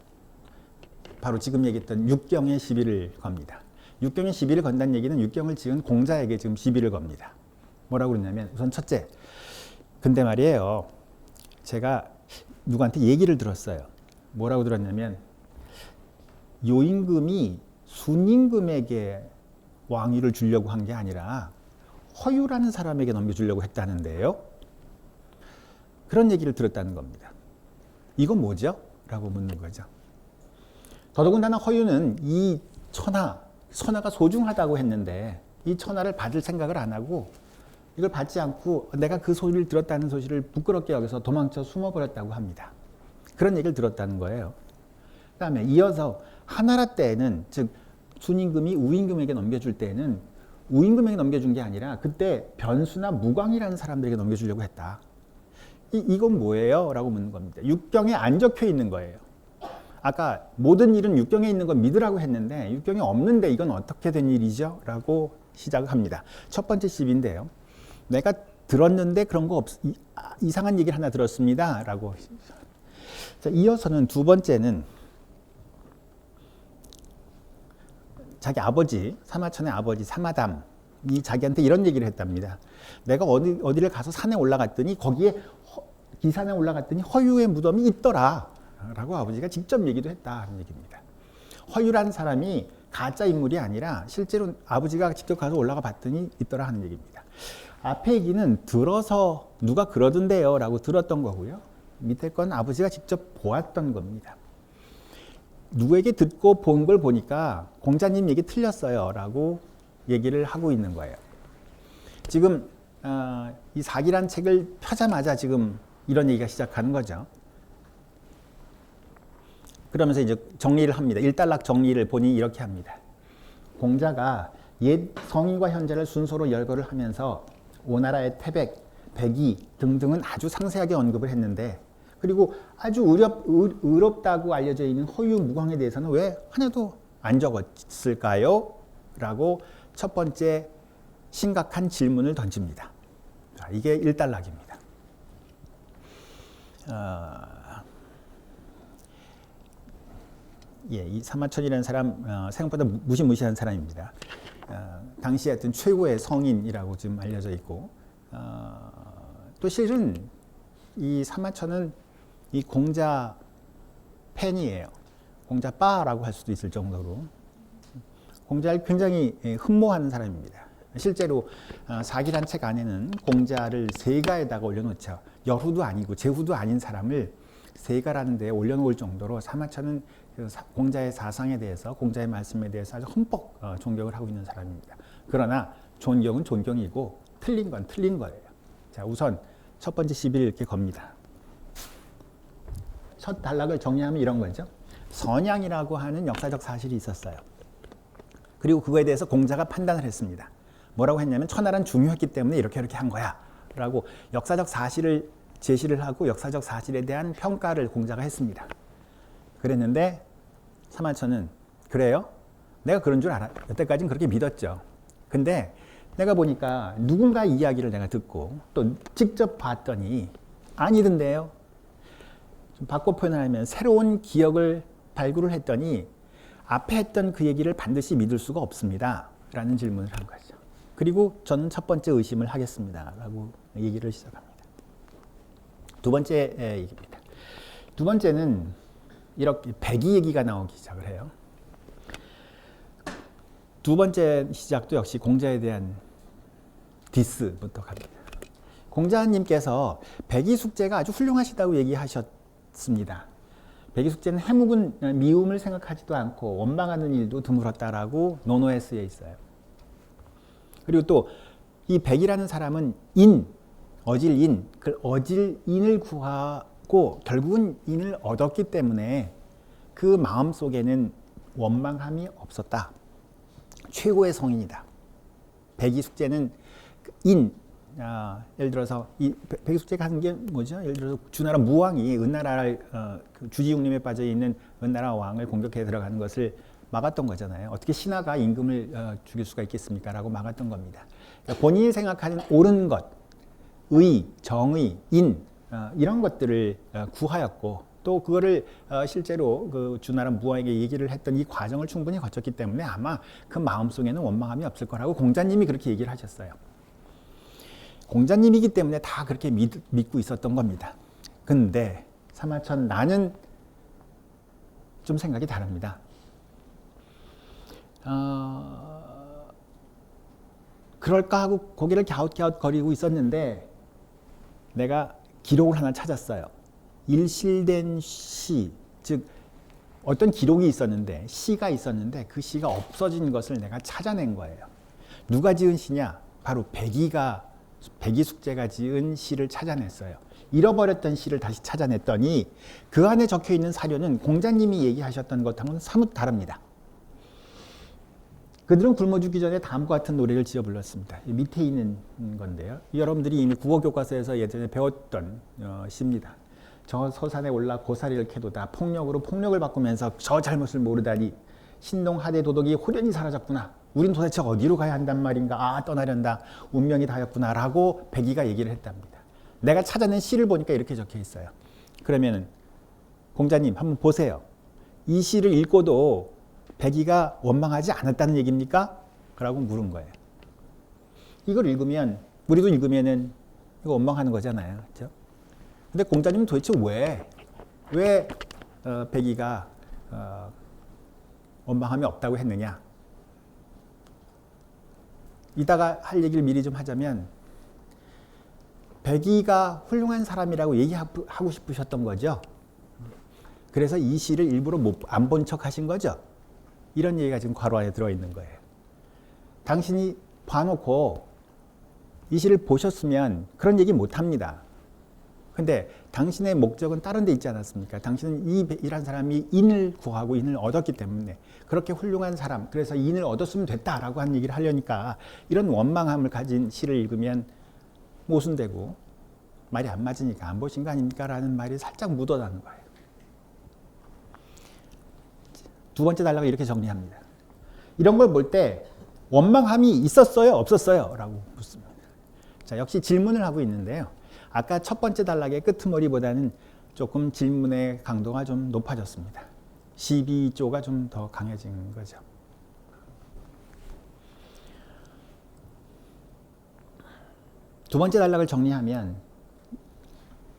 바로 지금 얘기했던 육경의 시비를 겁니다. 육경의 시비를 건다는 얘기는 육경을 지은 공자에게 지금 시비를 겁니다. 뭐라고 그러냐면, 우선 첫째, 근데 말이에요, 제가 누구한테 얘기를 들었어요. 뭐라고 들었냐면, 요임금이 순임금에게 왕위를 주려고 한 게 아니라 허유라는 사람에게 넘겨주려고 했다는데요. 그런 얘기를 들었다는 겁니다. 이건 뭐죠? 라고 묻는 거죠. 더더군다나 허유는 이 선하가 소중하다고 했는데 이 천하를 받을 생각을 안 하고 이걸 받지 않고 내가 그 소리를 들었다는 소식을 부끄럽게 여기서 도망쳐 숨어버렸다고 합니다. 그런 얘기를 들었다는 거예요. 그 다음에 이어서 하나라 때에는, 즉 순임금이 우임금에게 넘겨줄 때에는 우임금에게 넘겨준 게 아니라 그때 변수나 무광이라는 사람들에게 넘겨주려고 했다. 이건 뭐예요? 라고 묻는 겁니다. 육경에 안 적혀 있는 거예요. 아까 모든 일은 육경에 있는 건 믿으라고 했는데 육경에 없는데 이건 어떻게 된 일이죠? 라고 시작을 합니다. 첫 번째 시비인데요. 내가 들었는데 그런 거 이상한 얘기를 하나 들었습니다. 라고. 자, 이어서는 두 번째는 자기 아버지, 사마천의 아버지 사마담이 자기한테 이런 얘기를 했답니다. 내가 어디를 가서 산에 올라갔더니 거기에 기산에 올라갔더니 허유의 무덤이 있더라. 라고 아버지가 직접 얘기도 했다는 얘기입니다. 허유라는 사람이 가짜 인물이 아니라 실제로 아버지가 직접 가서 올라가 봤더니 있더라 하는 얘기입니다. 앞에 얘기는 들어서 누가 그러던데요 라고 들었던 거고요. 밑에 건 아버지가 직접 보았던 겁니다. 누구에게 듣고 본 걸 보니까 공자님 얘기 틀렸어요 라고 얘기를 하고 있는 거예요. 지금 이 사기란 책을 펴자마자 지금 이런 얘기가 시작하는 거죠. 그러면서 이제 정리를 합니다. 일단락 정리를 보니 이렇게 합니다. 공자가 옛 성인과 현재를 순서로 열거를 하면서 오나라의 태백, 백의 등등은 아주 상세하게 언급을 했는데, 그리고 아주 의롭다고 알려져 있는 허유, 무광에 대해서는 왜 하나도 안 적었을까요? 라고 첫 번째 심각한 질문을 던집니다. 자, 이게 일단락입니다. 이 사마천이라는 사람 생각보다 무시무시한 사람입니다. 당시에 어떤 최고의 성인이라고 지금 알려져 있고, 또 실은 이 사마천은 이 공자 팬이에요. 공자 빠라고 할 수도 있을 정도로 공자를 굉장히 흠모하는 사람입니다. 실제로 사기란 책 안에는 공자를 세가에다가 올려놓죠. 여후도 아니고 제후도 아닌 사람을 세가라는 데에 올려놓을 정도로 사마천은 공자의 사상에 대해서, 공자의 말씀에 대해서 아주 흠뻑 존경을 하고 있는 사람입니다. 그러나 존경은 존경이고 틀린 건 틀린 거예요. 자, 우선 첫 번째 시비를 이렇게 겁니다. 첫 단락을 정리하면 이런 거죠. 선양이라고 하는 역사적 사실이 있었어요. 그리고 그거에 대해서 공자가 판단을 했습니다. 뭐라고 했냐면 천하란 중요했기 때문에 이렇게 한 거야 라고 역사적 사실을 제시를 하고 역사적 사실에 대한 평가를 공자가 했습니다. 그랬는데 사마천은 그래요? 내가 그런 줄 알아. 여태까지는 그렇게 믿었죠. 근데 내가 보니까 누군가 이야기를 내가 듣고 또 직접 봤더니 아니던데요. 좀 바꿔 표현하면 새로운 기억을 발굴을 했더니 앞에 했던 그 얘기를 반드시 믿을 수가 없습니다. 라는 질문을 한 거죠. 그리고 저는 첫 번째 의심을 하겠습니다. 라고 얘기를 시작합니다. 두 번째 얘기입니다. 두 번째는 이렇게 백의 얘기가 나오기 시작을 해요. 두 번째 시작도 역시 공자에 대한 디스부터 갑니다. 공자님께서 백의 숙제가 아주 훌륭하시다고 얘기하셨습니다. 백의 숙제는 해묵은 미움을 생각하지도 않고 원망하는 일도 드물었다라고 논어에 쓰여 있어요. 그리고 또 이 백이라는 사람은 어질인, 그 어질인을 구하고 결국은 인을 얻었기 때문에 그 마음 속에는 원망함이 없었다. 최고의 성인이다. 백이 숙제는 인, 예를 들어서 이 백이 숙제가 하는 게 뭐죠? 예를 들어서 주나라 무왕이 은나라를 그 주지육림에 빠져 있는 은나라 왕을 공격해 들어가는 것을 막았던 거잖아요. 어떻게 신하가 임금을 죽일 수가 있겠습니까? 라고 막았던 겁니다. 그러니까 본인이 생각하는 옳은 것, 의, 정의, 인 이런 것들을 구하였고 또 그거를 실제로 그 주나라 무왕에게 얘기를 했던 이 과정을 충분히 거쳤기 때문에 아마 그 마음속에는 원망함이 없을 거라고 공자님이 그렇게 얘기를 하셨어요. 공자님이기 때문에 다 그렇게 믿고 있었던 겁니다. 근데 사마천 나는 좀 생각이 다릅니다. 그럴까 하고 고개를 갸웃갸웃거리고 있었는데 내가 기록을 하나 찾았어요. 일실된 시, 즉 어떤 기록이 있었는데 시가 있었는데 그 시가 없어진 것을 내가 찾아낸 거예요. 누가 지은 시냐? 바로 백이 숙제가 지은 시를 찾아냈어요. 잃어버렸던 시를 다시 찾아냈더니 그 안에 적혀있는 사료는 공자님이 얘기하셨던 것하고는 사뭇 다릅니다. 그들은 굶어 죽기 전에 다음과 같은 노래를 지어 불렀습니다. 밑에 있는 건데요. 여러분들이 이미 국어교과서에서 예전에 배웠던 시입니다. 저 서산에 올라 고사리를 캐도다. 폭력으로 폭력을 바꾸면서 저 잘못을 모르다니. 신동하대 도덕이 호련히 사라졌구나. 우린 도대체 어디로 가야 한단 말인가. 떠나련다. 운명이 다였구나. 라고 백이가 얘기를 했답니다. 내가 찾아낸 시를 보니까 이렇게 적혀 있어요. 그러면은 공자님 한번 보세요. 이 시를 읽고도 백이가 원망하지 않았다는 얘기입니까? 라고 물은 거예요. 이걸 읽으면 우리도 읽으면은 이거 원망하는 거잖아요. 그렇죠? 근데 공자님은 도대체 왜 백이가 원망함이 없다고 했느냐? 이따가 할 얘기를 미리 좀 하자면 백이가 훌륭한 사람이라고 얘기하고 싶으셨던 거죠. 그래서 이 시를 일부러 안 본 척 하신 거죠. 이런 얘기가 지금 괄호 안에 들어있는 거예요. 당신이 봐놓고 이 시를 보셨으면 그런 얘기 못합니다. 근데 당신의 목적은 다른 데 있지 않았습니까? 당신은 이 백이란 사람이 인을 구하고 인을 얻었기 때문에 그렇게 훌륭한 사람, 그래서 인을 얻었으면 됐다라고 하는 얘기를 하려니까 이런 원망함을 가진 시를 읽으면 모순되고 말이 안 맞으니까 안 보신 거 아닙니까? 라는 말이 살짝 묻어나는 거예요. 두 번째 단락을 이렇게 정리합니다. 이런 걸 볼 때 원망함이 있었어요? 없었어요? 라고 묻습니다. 자, 역시 질문을 하고 있는데요. 아까 첫 번째 단락의 끄트머리보다는 조금 질문의 강도가 좀 높아졌습니다. 시비조가 좀 더 강해진 거죠. 두 번째 단락을 정리하면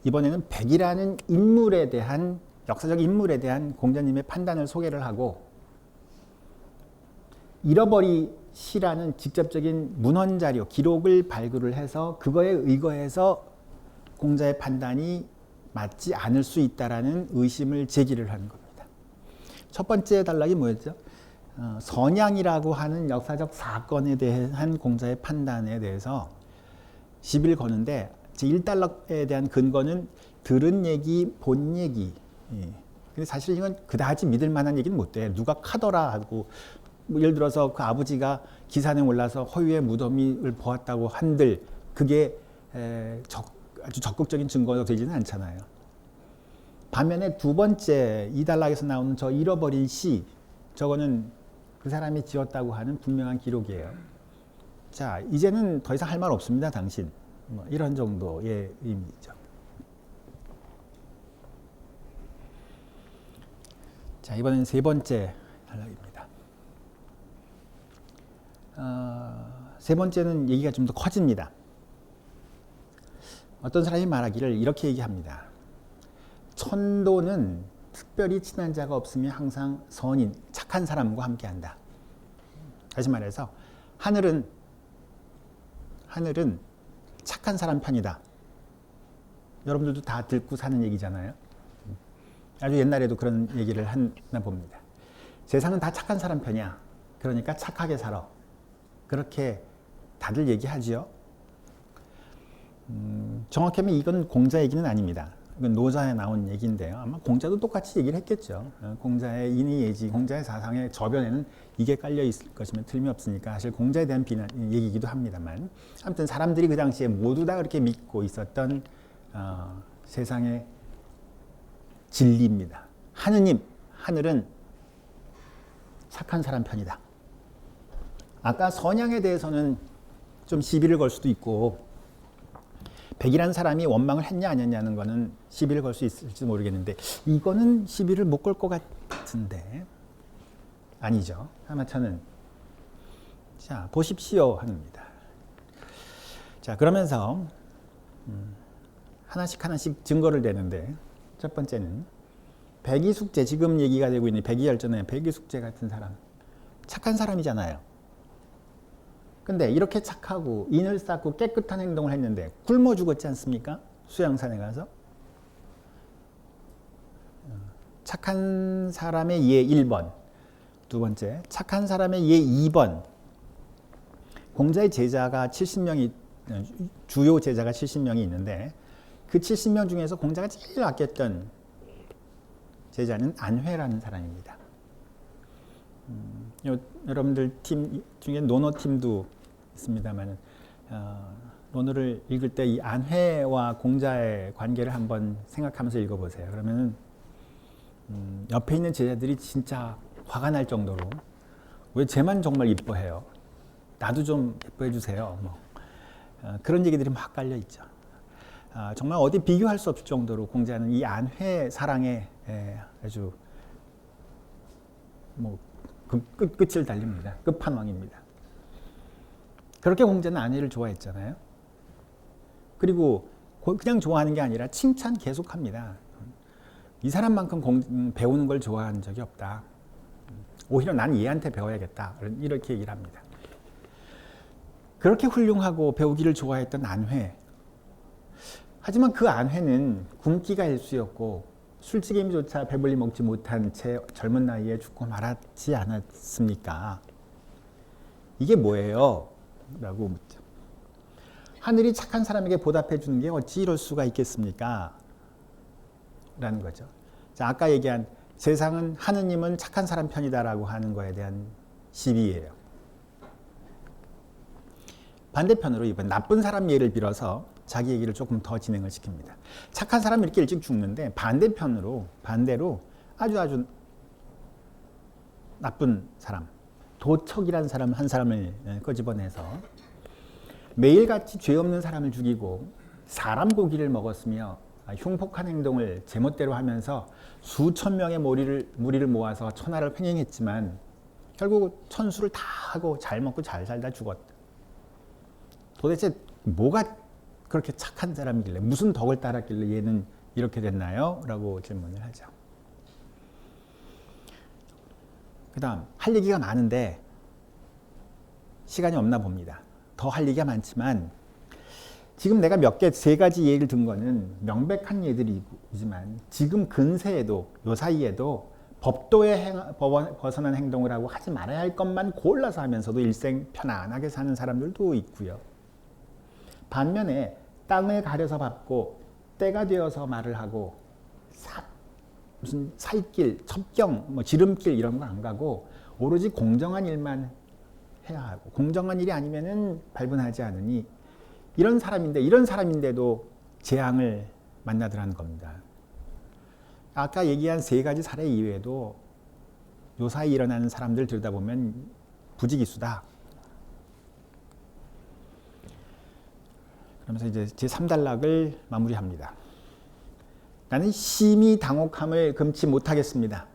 이번에는 백이라는 인물에 대한 역사적 인물에 대한 공자님의 판단을 소개를 하고 잃어버린 시라는 직접적인 문헌 자료, 기록을 발굴을 해서 그거에 의거해서 공자의 판단이 맞지 않을 수 있다라는 의심을 제기를 하는 겁니다. 첫 번째 단락이 뭐였죠? 선양이라고 하는 역사적 사건에 대한 공자의 판단에 대해서 시비를 거는데 제1단락에 대한 근거는 들은 얘기, 본 얘기. 근데 사실 이건 그다지 믿을 만한 얘기는 못 돼. 누가 카더라 하고 뭐 예를 들어서 그 아버지가 기산에 올라서 허유의 무덤을 보았다고 한들 그게 아주 적극적인 증거가 되지는 않잖아요. 반면에 두 번째 이 단락에서 나오는 저 잃어버린 시, 저거는 그 사람이 지었다고 하는 분명한 기록이에요. 자, 이제는 더 이상 할 말 없습니다, 당신. 뭐 이런 정도의 의미죠. 자, 이번엔 세 번째 단락입니다. 세 번째는 얘기가 좀 더 커집니다. 어떤 사람이 말하기를 이렇게 얘기합니다. 천도는 특별히 친한 자가 없으면 항상 선인, 착한 사람과 함께한다. 다시 말해서 하늘은 착한 사람 편이다. 여러분들도 다 듣고 사는 얘기잖아요. 아주 옛날에도 그런 얘기를 했나 봅니다. 세상은 다 착한 사람 편이야. 그러니까 착하게 살아. 그렇게 다들 얘기하지요. 정확하면 이건 공자 얘기는 아닙니다. 이건 노자에 나온 얘기인데요. 아마 공자도 똑같이 얘기를 했겠죠. 공자의 인의예지, 공자의 사상의 저변에는 이게 깔려 있을 것이면 틀림이 없으니까 사실 공자에 대한 비난 얘기이기도 합니다만, 아무튼 사람들이 그 당시에 모두 다 그렇게 믿고 있었던 세상의 진리입니다. 하늘은 착한 사람 편이다. 아까 선양에 대해서는 좀 시비를 걸 수도 있고, 백이라는 사람이 원망을 했냐 안 했냐는 거는 시비를 걸 수 있을지 모르겠는데, 이거는 시비를 못 걸 것 같은데 아니죠. 하마터는 자 보십시오 합니다. 자 그러면서 하나씩 증거를 대는데, 첫 번째는 백이숙제, 지금 얘기가 되고 있는 백이열전의 백이숙제 같은 사람, 착한 사람이잖아요. 근데 이렇게 착하고 인을 쌓고 깨끗한 행동을 했는데 굶어 죽었지 않습니까? 수양산에 가서. 착한 사람의 예 1번. 두 번째, 착한 사람의 예 2번. 공자의 제자가 70명이, 주요 제자가 70명이 있는데 그 70명 중에서 공자가 제일 아꼈던 제자는 안회라는 사람입니다. 여러분들 팀 중에 논어팀도 있습니다만, 논어를 읽을 때 이 안회와 공자의 관계를 한번 생각하면서 읽어보세요. 그러면 옆에 있는 제자들이 진짜 화가 날 정도로, 왜 쟤만 정말 이뻐해요? 나도 좀 예뻐해 주세요. 그런 얘기들이 막 깔려 있죠. 정말 어디 비교할 수 없을 정도로 공자는 이 안회 사랑에 아주 끝을 달립니다. 끝판왕입니다. 그렇게 공자는 안회를 좋아했잖아요. 그리고 그냥 좋아하는 게 아니라 칭찬 계속합니다. 이 사람만큼 배우는 걸 좋아한 적이 없다. 오히려 난 얘한테 배워야겠다. 이렇게 얘기를 합니다. 그렇게 훌륭하고 배우기를 좋아했던 안회. 하지만 그 안회는 굶기가 일쑤였고 술찌개미조차 배불리 먹지 못한 채 젊은 나이에 죽고 말았지 않았습니까? 이게 뭐예요? 라고 묻죠. 하늘이 착한 사람에게 보답해 주는 게 어찌 이럴 수가 있겠습니까? 라는 거죠. 자, 아까 얘기한 세상은 하느님은 착한 사람 편이다라고 하는 거에 대한 시비예요. 반대편으로 이번 나쁜 사람 예를 빌어서 자기 얘기를 조금 더 진행을 시킵니다. 착한 사람이 이렇게 일찍 죽는데 반대로 아주 나쁜 사람, 도척이라는 사람 한 사람을 꺼집어내서 매일같이 죄 없는 사람을 죽이고 사람 고기를 먹었으며 흉폭한 행동을 제멋대로 하면서 수천 명의 무리를 모아서 천하를 횡행했지만 결국 천수를 다 하고 잘 먹고 잘 살다 죽었다. 도대체 뭐가 그렇게 착한 사람이길래, 무슨 덕을 따랐길래 얘는 이렇게 됐나요? 라고 질문을 하죠. 그 다음 할 얘기가 많은데 시간이 없나 봅니다. 더 할 얘기가 많지만 지금 내가 세 가지 예를 든 거는 명백한 예들이지만 지금 근세에도, 요 사이에도 법도에 벗어난 행동을 하고 하지 말아야 할 것만 골라서 하면서도 일생 편안하게 사는 사람들도 있고요. 반면에 땅을 가려서 밟고 때가 되어서 말을 하고 무슨 살길, 첩경, 지름길 이런 거 안 가고 오로지 공정한 일만 해야 하고, 공정한 일이 아니면은 발분하지 않으니 이런 사람인데도 재앙을 만나더라는 겁니다. 아까 얘기한 세 가지 사례 이외에도 요 사이 일어나는 사람들 들여다보면 부지기수다. 그러면서 이제 제3단락을 마무리합니다. 나는 심히 당혹함을 금치 못하겠습니다.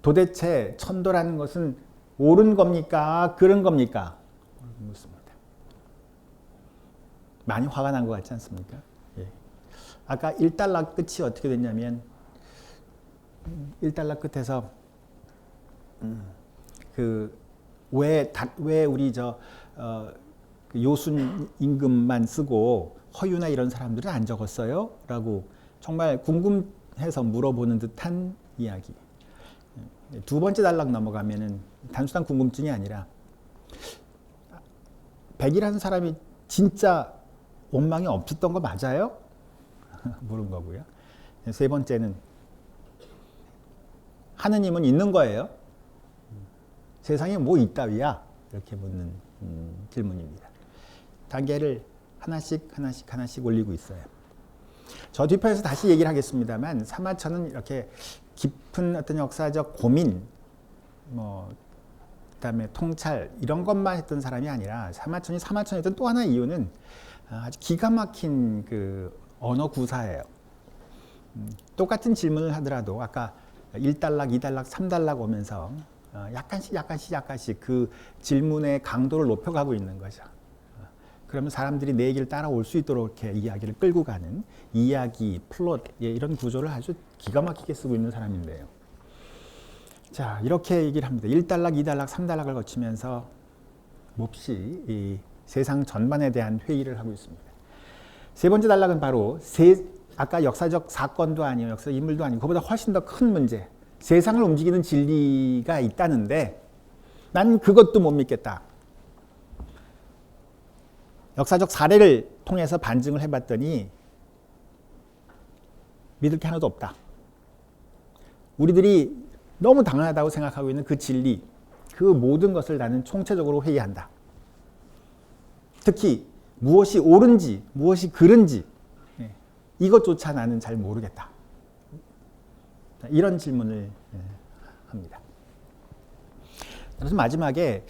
도대체 천도라는 것은 옳은 겁니까? 그른 겁니까? 묻습니다. 많이 화가 난 것 같지 않습니까? 예. 아까 1단락 끝이 어떻게 됐냐면 1단락 끝에서 왜 우리 요순 임금만 쓰고 허유나 이런 사람들은 안 적었어요? 라고 정말 궁금해서 물어보는 듯한 이야기. 두 번째 단락 넘어가면은 단순한 궁금증이 아니라 백이라는 사람이 진짜 원망이 없었던 거 맞아요? 물은 거고요. 세 번째는 하느님은 있는 거예요? 세상에 뭐 있다위야? 이렇게 묻는 질문입니다. 단계를 하나씩 올리고 있어요. 저 뒤편에서 다시 얘기를 하겠습니다만 사마천은 이렇게 깊은 어떤 역사적 고민, 그다음에 통찰 이런 것만 했던 사람이 아니라 사마천이었던 또 하나의 이유는 아주 기가 막힌 그 언어 구사예요. 똑같은 질문을 하더라도 아까 1단락, 2단락, 3단락 오면서 약간씩 그 질문의 강도를 높여가고 있는 거죠. 그러면 사람들이 내 얘기를 따라올 수 있도록 이렇게 이야기를 끌고 가는 이야기, 플롯 이런 구조를 아주 기가 막히게 쓰고 있는 사람인데요. 자, 이렇게 얘기를 합니다. 1단락, 2단락, 3단락을 거치면서 몹시 이 세상 전반에 대한 회의를 하고 있습니다. 세 번째 단락은 바로 아까 역사적 사건도 아니고 역사적 인물도 아니고 그보다 훨씬 더 큰 문제, 세상을 움직이는 진리가 있다는데 난 그것도 못 믿겠다. 역사적 사례를 통해서 반증을 해봤더니 믿을 게 하나도 없다. 우리들이 너무 당연하다고 생각하고 있는 그 진리, 그 모든 것을 나는 총체적으로 회의한다. 특히 무엇이 옳은지, 무엇이 그른지 이것조차 나는 잘 모르겠다. 이런 질문을 합니다. 그래서 마지막에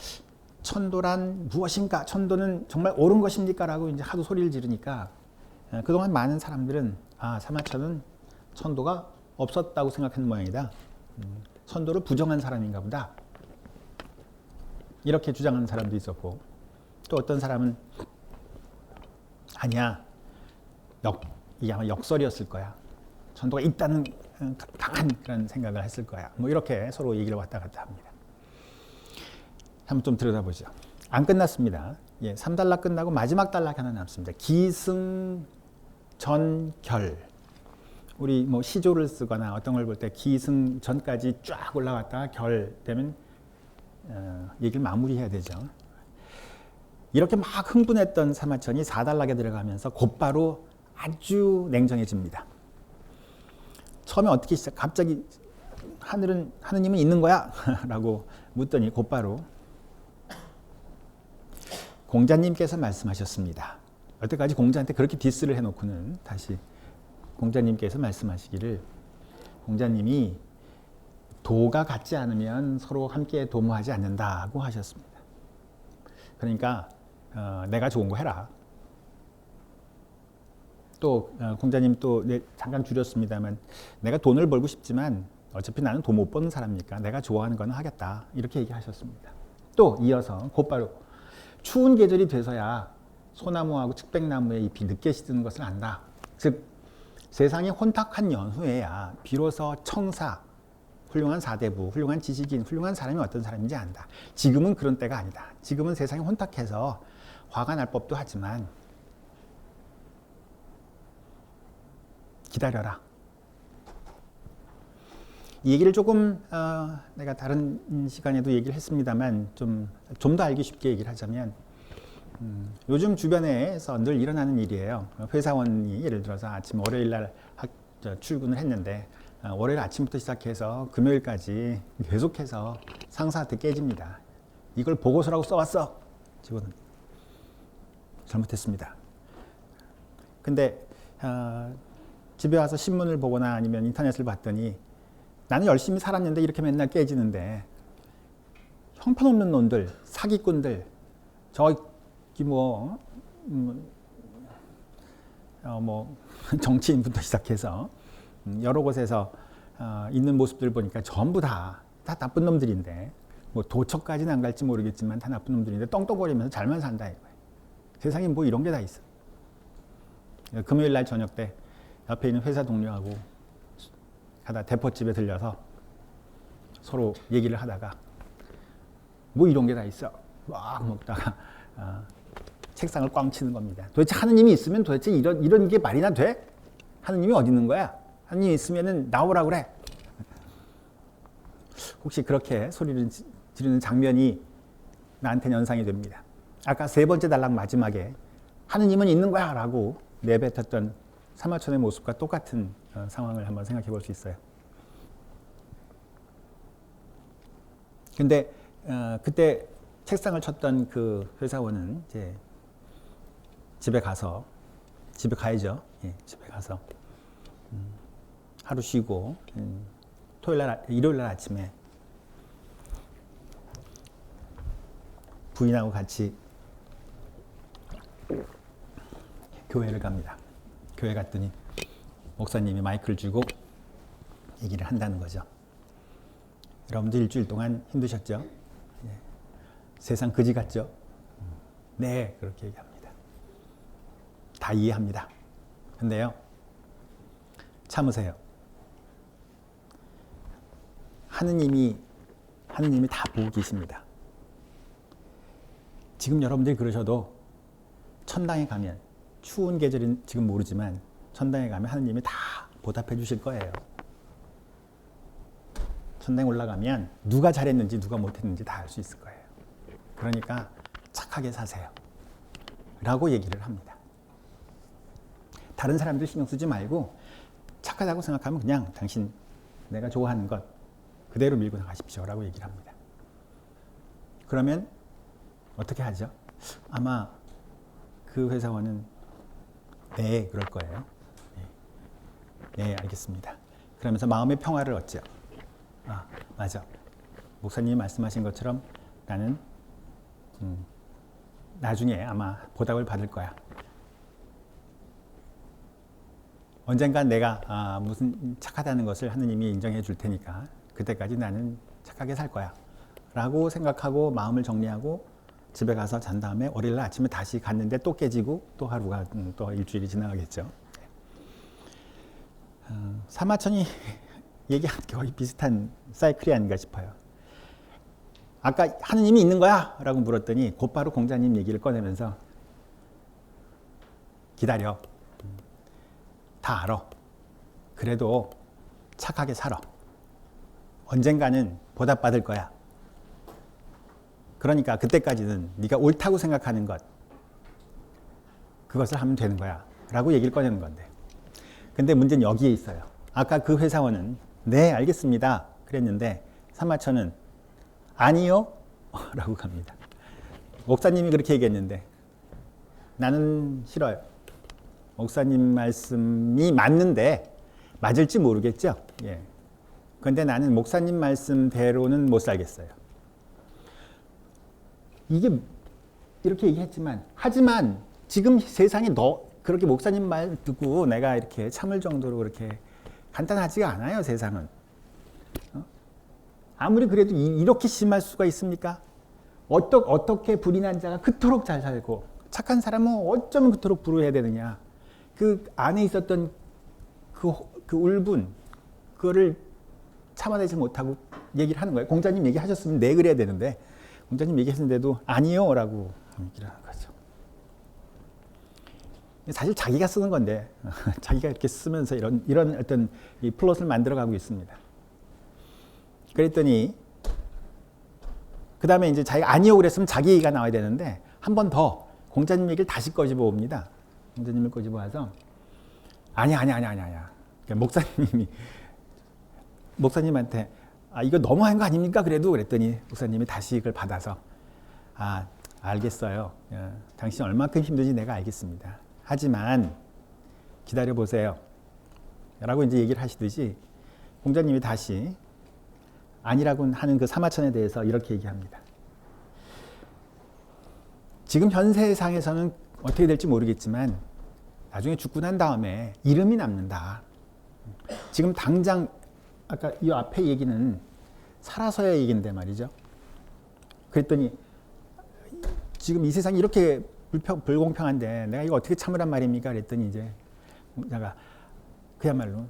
천도란 무엇인가? 천도는 정말 옳은 것입니까? 라고 이제 하도 소리를 지르니까 그동안 많은 사람들은 사마천은 천도가 없었다고 생각하는 모양이다. 천도를 부정한 사람인가 보다. 이렇게 주장하는 사람도 있었고 또 어떤 사람은 아니야. 이게 아마 역설이었을 거야. 천도가 있다는 강한 그런 생각을 했을 거야. 뭐 이렇게 서로 얘기를 왔다 갔다 합니다. 한번 좀 들여다보죠. 안 끝났습니다. 3단락 끝나고 마지막 단락 하나 남습니다. 기승전결. 우리 뭐 시조를 쓰거나 어떤 걸 볼 때 기승전까지 쫙 올라갔다가 결 되면 얘기를 마무리해야 되죠. 이렇게 막 흥분했던 사마천이 4단락에 들어가면서 곧바로 아주 냉정해집니다. 처음에 어떻게 갑자기 하느님은 있는 거야? 라고 묻더니 곧바로 공자님께서 말씀하셨습니다. 여태까지 공자한테 그렇게 디스를 해놓고는 다시 공자님께서 말씀하시기를 공자님이 도가 같지 않으면 서로 함께 도모하지 않는다고 하셨습니다. 그러니까 내가 좋은 거 해라. 또 공자님 또 잠깐 줄였습니다만 내가 돈을 벌고 싶지만 어차피 나는 돈 못 버는 사람이니까 내가 좋아하는 거는 하겠다. 이렇게 얘기하셨습니다. 또 이어서 곧바로 추운 계절이 돼서야 소나무하고 측백나무의 잎이 늦게 시드는 것을 안다. 즉 세상이 혼탁한 연후에야 비로소 청사, 훌륭한 사대부, 훌륭한 지식인, 훌륭한 사람이 어떤 사람인지 안다. 지금은 그런 때가 아니다. 지금은 세상이 혼탁해서 화가 날 법도 하지만 기다려라. 이 얘기를 조금 내가 다른 시간에도 얘기를 했습니다만 좀 더 알기 쉽게 얘기를 하자면 요즘 주변에서 늘 일어나는 일이에요. 회사원이 예를 들어서 아침 월요일 날 출근을 했는데 월요일 아침부터 시작해서 금요일까지 계속해서 상사한테 깨집니다. 이걸 보고서라고 써왔어. 직원은 잘못했습니다. 근데 집에 와서 신문을 보거나 아니면 인터넷을 봤더니 나는 열심히 살았는데 이렇게 맨날 깨지는데 형편없는 놈들, 사기꾼들, 저기 뭐 정치인부터 시작해서 여러 곳에서 있는 모습들 보니까 전부 다 나쁜 놈들인데 뭐 도처까지는 안 갈지 모르겠지만 다 나쁜 놈들인데 떵떵거리면서 잘만 산다 이거예요. 세상에 뭐 이런 게 다 있어. 금요일 날 저녁 때 옆에 있는 회사 동료하고 가다 대포집에 들려서 서로 얘기를 하다가 뭐 이런 게 다 있어. 막 먹다가 책상을 꽝 치는 겁니다. 도대체 하느님이 있으면 도대체 이런 게 말이나 돼? 하느님이 어디 있는 거야? 하느님이 있으면은 나오라 그래. 혹시 그렇게 소리를 지르는 장면이 나한테 연상이 됩니다. 아까 세 번째 단락 마지막에 하느님은 있는 거야 라고 내뱉었던 사마천의 모습과 똑같은 상황을 한번 생각해 볼 수 있어요. 근데 그때 책상을 쳤던 그 회사원은 이제 집에 가야죠. 예, 집에 가서 하루 쉬고 일요일 날 아침에 부인하고 같이 교회를 갑니다. 교회 갔더니 목사님이 마이크를 쥐고 얘기를 한다는 거죠. 여러분들 일주일 동안 힘드셨죠? 예. 세상 그지 같죠? 네, 그렇게 얘기합니다. 다 이해합니다. 근데요, 참으세요. 하느님이 다 보고 계십니다. 지금 여러분들이 그러셔도 천당에 가면, 추운 계절인 지금 모르지만 천당에 가면 하느님이 다 보답해 주실 거예요. 천당에 올라가면 누가 잘했는지 누가 못했는지 다 알 수 있을 거예요. 그러니까 착하게 사세요 라고 얘기를 합니다. 다른 사람들 신경 쓰지 말고 착하다고 생각하면 그냥 당신 내가 좋아하는 것 그대로 밀고 나가십시오 라고 얘기를 합니다. 그러면 어떻게 하죠? 아마 그 회사원은 네, 그럴 거예요. 네, 알겠습니다. 그러면서 마음의 평화를 얻죠. 아, 맞아. 목사님이 말씀하신 것처럼 나는 나중에 아마 보답을 받을 거야. 언젠간 내가 무슨 착하다는 것을 하느님이 인정해 줄 테니까 그때까지 나는 착하게 살 거야 라고 생각하고 마음을 정리하고 집에 가서 잔 다음에 월요일 아침에 다시 갔는데 또 깨지고 또 하루가 또 일주일이 지나가겠죠. 사마천이 얘기한 거의 비슷한 사이클이 아닌가 싶어요. 아까 하느님이 있는 거야? 라고 물었더니 곧바로 공자님 얘기를 꺼내면서 기다려. 다 알아. 그래도 착하게 살아. 언젠가는 보답받을 거야. 그러니까 그때까지는 네가 옳다고 생각하는 것 그것을 하면 되는 거야 라고 얘기를 꺼내는 건데, 근데 문제는 여기에 있어요. 아까 그 회사원은 네 알겠습니다 그랬는데 사마천은 아니요 라고 갑니다. 목사님이 그렇게 얘기했는데 나는 싫어요. 목사님 말씀이 맞는데 맞을지 모르겠죠. 예. 그런데 나는 목사님 말씀대로는 못 살겠어요. 이게 이렇게 얘기했지만, 하지만 지금 세상에 그렇게 목사님 말 듣고 내가 이렇게 참을 정도로 그렇게 간단하지가 않아요, 세상은. 아무리 그래도 이렇게 심할 수가 있습니까? 어떻게 불이 난 자가 그토록 잘 살고 착한 사람은 어쩌면 그토록 불효해야 되느냐. 그 안에 있었던 그 울분, 그거를 참아내지 못하고 얘기를 하는 거예요. 공자님 얘기하셨으면 네 그래야 되는데 공자님 얘기했는데도 아니요 라고 얘기를 하는 거죠. 사실 자기가 쓰는 건데 자기가 이렇게 쓰면서 이런 어떤 이 플롯을 만들어가고 있습니다. 그랬더니 그 다음에 이제 자기가 아니요 그랬으면 자기 얘기가 나와야 되는데 한 번 더 공자님 얘기를 다시 꺼집어 옵니다. 공자님을 꺼집어 와서 아니야. 그러니까 목사님한테 이거 너무한 거 아닙니까? 그랬더니 목사님이 다시 이걸 받아서 알겠어요. 당신 얼마큼 힘든지 내가 알겠습니다. 하지만 기다려 보세요. 라고 이제 얘기를 하시듯이 공자님이 다시 아니라고 하는 그 사마천에 대해서 이렇게 얘기합니다. 지금 현 세상에서는 어떻게 될지 모르겠지만 나중에 죽고 난 다음에 이름이 남는다. 지금 당장 아까 이 앞에 얘기는 살아서야 얘기인데 말이죠. 그랬더니 지금 이 세상이 이렇게 불공평한데 내가 이거 어떻게 참으란 말입니까? 그랬더니 이제 내가 그야말로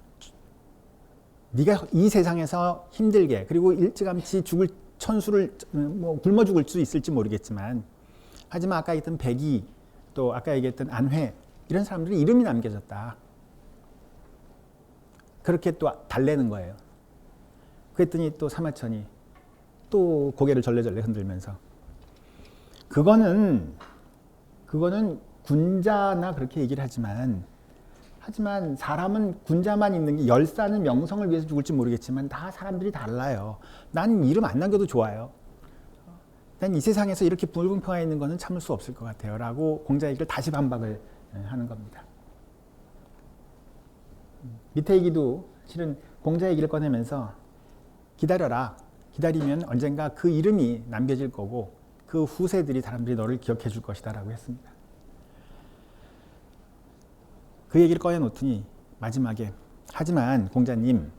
네가 이 세상에서 힘들게 그리고 일찌감치 죽을 천수를 굶어 죽을 수 있을지 모르겠지만, 하지만 아까 얘기했던 백이 또 아까 얘기했던 안회 이런 사람들이 이름이 남겨졌다. 그렇게 또 달래는 거예요. 그랬더니 또 사마천이 또 고개를 절레절레 흔들면서 그거는 군자나 그렇게 얘기를 하지만 하지만 사람은 군자만 있는 게 열사는 명성을 위해서 죽을지 모르겠지만 다 사람들이 달라요. 난 이름 안 남겨도 좋아요. 난 이 세상에서 이렇게 불공평해 있는 것은 참을 수 없을 것 같아요. 라고 공자 얘기를 다시 반박을 하는 겁니다. 밑에 얘기도 실은 공자 얘기를 꺼내면서 기다려라. 기다리면 언젠가 그 이름이 남겨질 거고 그 후세들이 사람들이 너를 기억해 줄 것이다 라고 했습니다. 그 얘기를 꺼내놓더니 마지막에 하지만 공자님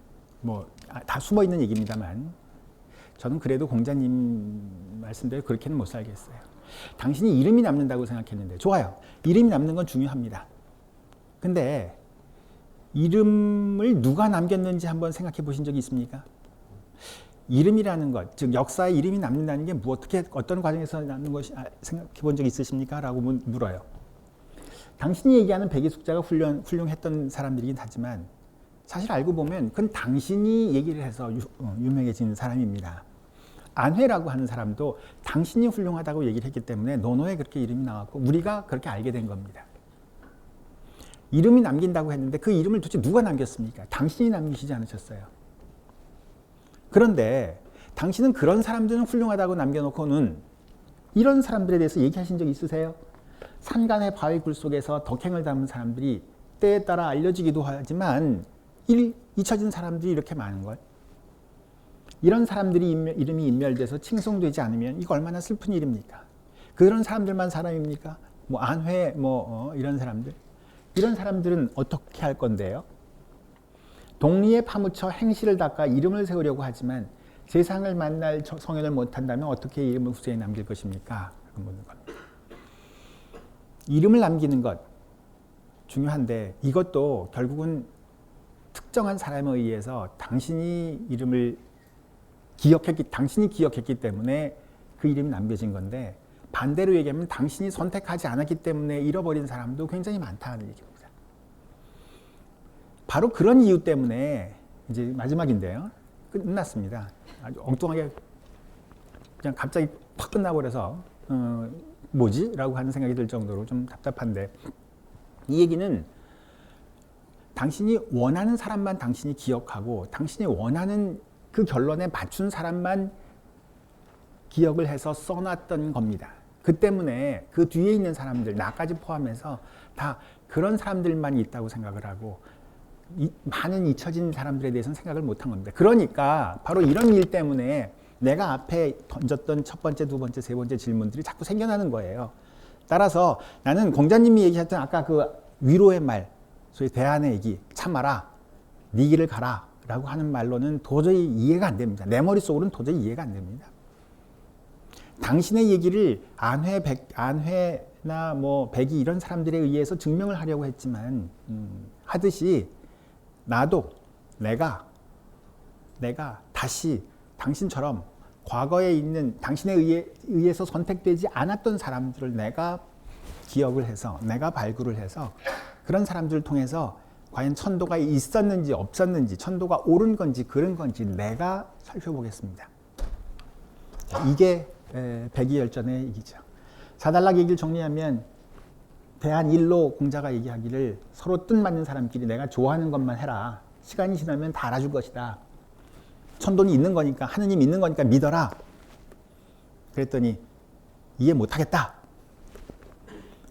다 숨어있는 얘기입니다만 저는 그래도 공자님 말씀대로 그렇게는 못 살겠어요. 당신이 이름이 남는다고 생각했는데 좋아요. 이름이 남는 건 중요합니다. 근데 이름을 누가 남겼는지 한번 생각해 보신 적이 있습니까? 이름이라는 것, 즉 역사에 이름이 남는다는 게 어떤 과정에서 남는 것이 생각해 본 적 있으십니까? 라고 물어요. 당신이 얘기하는 백이숙자가 훌륭했던 사람들이긴 하지만 사실 알고 보면 그건 당신이 얘기를 해서 유명해진 사람입니다. 안회라고 하는 사람도 당신이 훌륭하다고 얘기를 했기 때문에 노노에 그렇게 이름이 나왔고 우리가 그렇게 알게 된 겁니다. 이름이 남긴다고 했는데 그 이름을 도대체 누가 남겼습니까? 당신이 남기시지 않으셨어요. 그런데 당신은 그런 사람들은 훌륭하다고 남겨놓고는 이런 사람들에 대해서 얘기하신 적 있으세요? 산간의 바위 굴 속에서 덕행을 담은 사람들이 때에 따라 알려지기도 하지만 잊혀진 사람들이 이렇게 많은 걸. 이런 사람들이 이름이 인멸돼서 칭송되지 않으면 이거 얼마나 슬픈 일입니까? 그런 사람들만 사람입니까? 안회 이런 사람들. 이런 사람들은 어떻게 할 건데요? 독리에 파묻혀 행실을 닦아 이름을 세우려고 하지만 세상을 만날 성현을 못한다면 어떻게 이름을 후세에 남길 것입니까? 이름을 남기는 것 중요한데 이것도 결국은 특정한 사람에 의해서 당신이 기억했기 때문에 그 이름이 남겨진 건데 반대로 얘기하면 당신이 선택하지 않았기 때문에 잃어버린 사람도 굉장히 많다는 얘기입니다. 바로 그런 이유 때문에 이제 마지막인데요. 끝났습니다. 아주 엉뚱하게 그냥 갑자기 팍 끝나버려서 뭐지? 라고 하는 생각이 들 정도로 좀 답답한데 이 얘기는 당신이 원하는 사람만 당신이 기억하고 당신이 원하는 그 결론에 맞춘 사람만 기억을 해서 써놨던 겁니다. 그 때문에 그 뒤에 있는 사람들, 나까지 포함해서 다 그런 사람들만 있다고 생각을 하고 많은 잊혀진 사람들에 대해서는 생각을 못한 겁니다. 그러니까 바로 이런 일 때문에 내가 앞에 던졌던 첫 번째, 두 번째, 세 번째 질문들이 자꾸 생겨나는 거예요. 따라서 나는 공자님이 얘기했던 아까 그 위로의 말, 소위 대안의 얘기, 참아라, 네 길을 가라 라고 하는 말로는 도저히 이해가 안 됩니다. 내 머릿속으로는 도저히 이해가 안 됩니다. 당신의 얘기를 안회나 백이 이런 사람들에 의해서 증명을 하려고 했지만 하듯이 나도 내가 다시 당신처럼 과거에 있는 당신에 의해서 선택되지 않았던 사람들을 내가 기억을 해서 내가 발굴을 해서 그런 사람들을 통해서 과연 천도가 있었는지 없었는지 천도가 옳은 건지 그른 건지 내가 살펴보겠습니다. 이게 백이열전의 얘기죠. 사달락 얘기를 정리하면 대한 일로 공자가 얘기하기를 서로 뜻맞는 사람끼리 내가 좋아하는 것만 해라. 시간이 지나면 다 알아줄 것이다. 천도는 있는 거니까 하느님 있는 거니까 믿어라. 그랬더니 이해 못하겠다.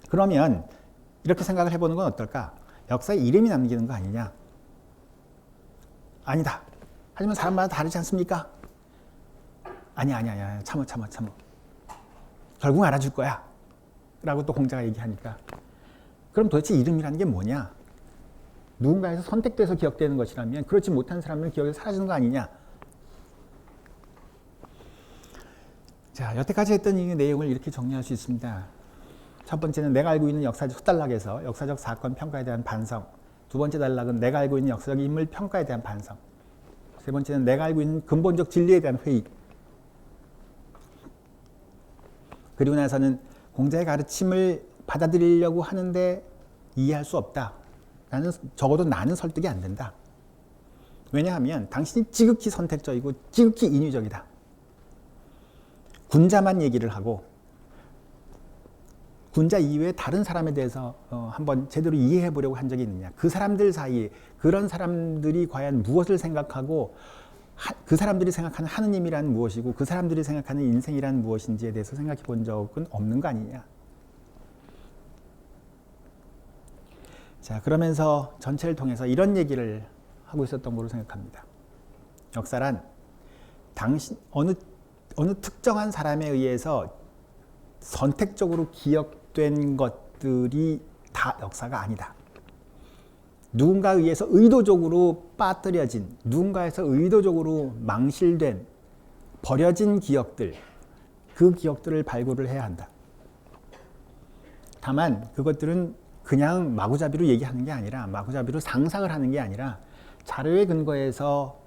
그러면 이렇게 생각을 해보는 건 어떨까? 역사에 이름이 남기는 거 아니냐? 아니다. 하지만 사람마다 다르지 않습니까? 아니야. 참어. 결국 알아줄 거야. 라고 또 공자가 얘기하니까. 그럼 도대체 이름이라는 게 뭐냐? 누군가에서 선택돼서 기억되는 것이라면 그렇지 못한 사람은 기억에서 사라지는 거 아니냐? 자, 여태까지 했던 이 내용을 이렇게 정리할 수 있습니다. 첫 번째는 내가 알고 있는 역사적 단락에서 역사적 사건 평가에 대한 반성. 두 번째 단락은 내가 알고 있는 역사적 인물 평가에 대한 반성. 세 번째는 내가 알고 있는 근본적 진리에 대한 회의. 그리고 나서는 공자의 가르침을 받아들이려고 하는데 이해할 수 없다. 적어도 나는 설득이 안 된다. 왜냐하면 당신이 지극히 선택적이고 지극히 인위적이다. 군자만 얘기를 하고 군자 이외에 다른 사람에 대해서 한번 제대로 이해해 보려고 한 적이 있느냐. 그 사람들 사이에 그런 사람들이 과연 무엇을 생각하고 그 사람들이 생각하는 하느님이란 무엇이고 그 사람들이 생각하는 인생이란 무엇인지에 대해서 생각해 본 적은 없는 거 아니냐. 자, 그러면서 전체를 통해서 이런 얘기를 하고 있었던 거로 생각합니다. 역사란 어느 특정한 사람에 의해서 선택적으로 기억된 것들이 다 역사가 아니다. 누군가에 의해서 의도적으로 빠뜨려진, 누군가에서 의도적으로 망실된, 버려진 기억들, 그 기억들을 발굴을 해야 한다. 다만 그것들은 그냥 마구잡이로 얘기하는 게 아니라, 마구잡이로 상상을 하는 게 아니라 자료에 근거해서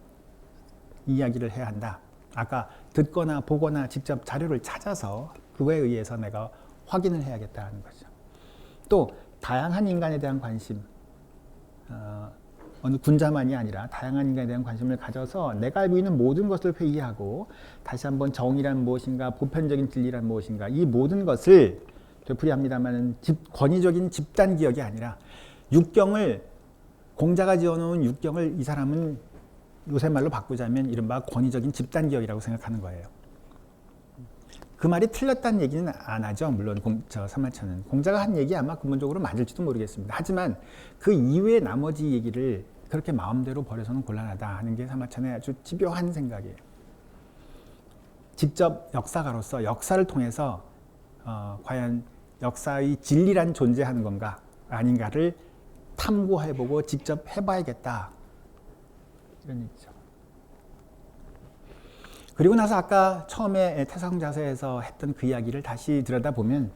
이야기를 해야 한다. 아까 듣거나 보거나 직접 자료를 찾아서 그거에 의해서 내가 확인을 해야겠다는 거죠. 또 다양한 인간에 대한 관심, 어느 군자만이 아니라 다양한 인간에 대한 관심을 가져서 내가 알고 있는 모든 것을 회의하고 다시 한번 정의란 무엇인가, 보편적인 진리란 무엇인가, 이 모든 것을 되풀이합니다만 권위적인 집단 기억이 아니라 육경을, 공자가 지어놓은 육경을 이 사람은 요새 말로 바꾸자면 이른바 권위적인 집단 기억이라고 생각하는 거예요. 그 말이 틀렸다는 얘기는 안 하죠. 물론 삼만천은 공자가 한 얘기 아마 근본적으로 맞을지도 모르겠습니다. 하지만 그 이외의 나머지 얘기를 그렇게 마음대로 버려서는 곤란하다 하는 게 삼만천의 아주 집요한 생각이에요. 직접 역사가로서 역사를 통해서 과연 역사의 진리란 존재하는 건가 아닌가를 탐구해보고 직접 해봐야겠다, 이런 얘기죠. 그리고 나서 아까 처음에 태성자서에서 했던 그 이야기를 다시 들여다보면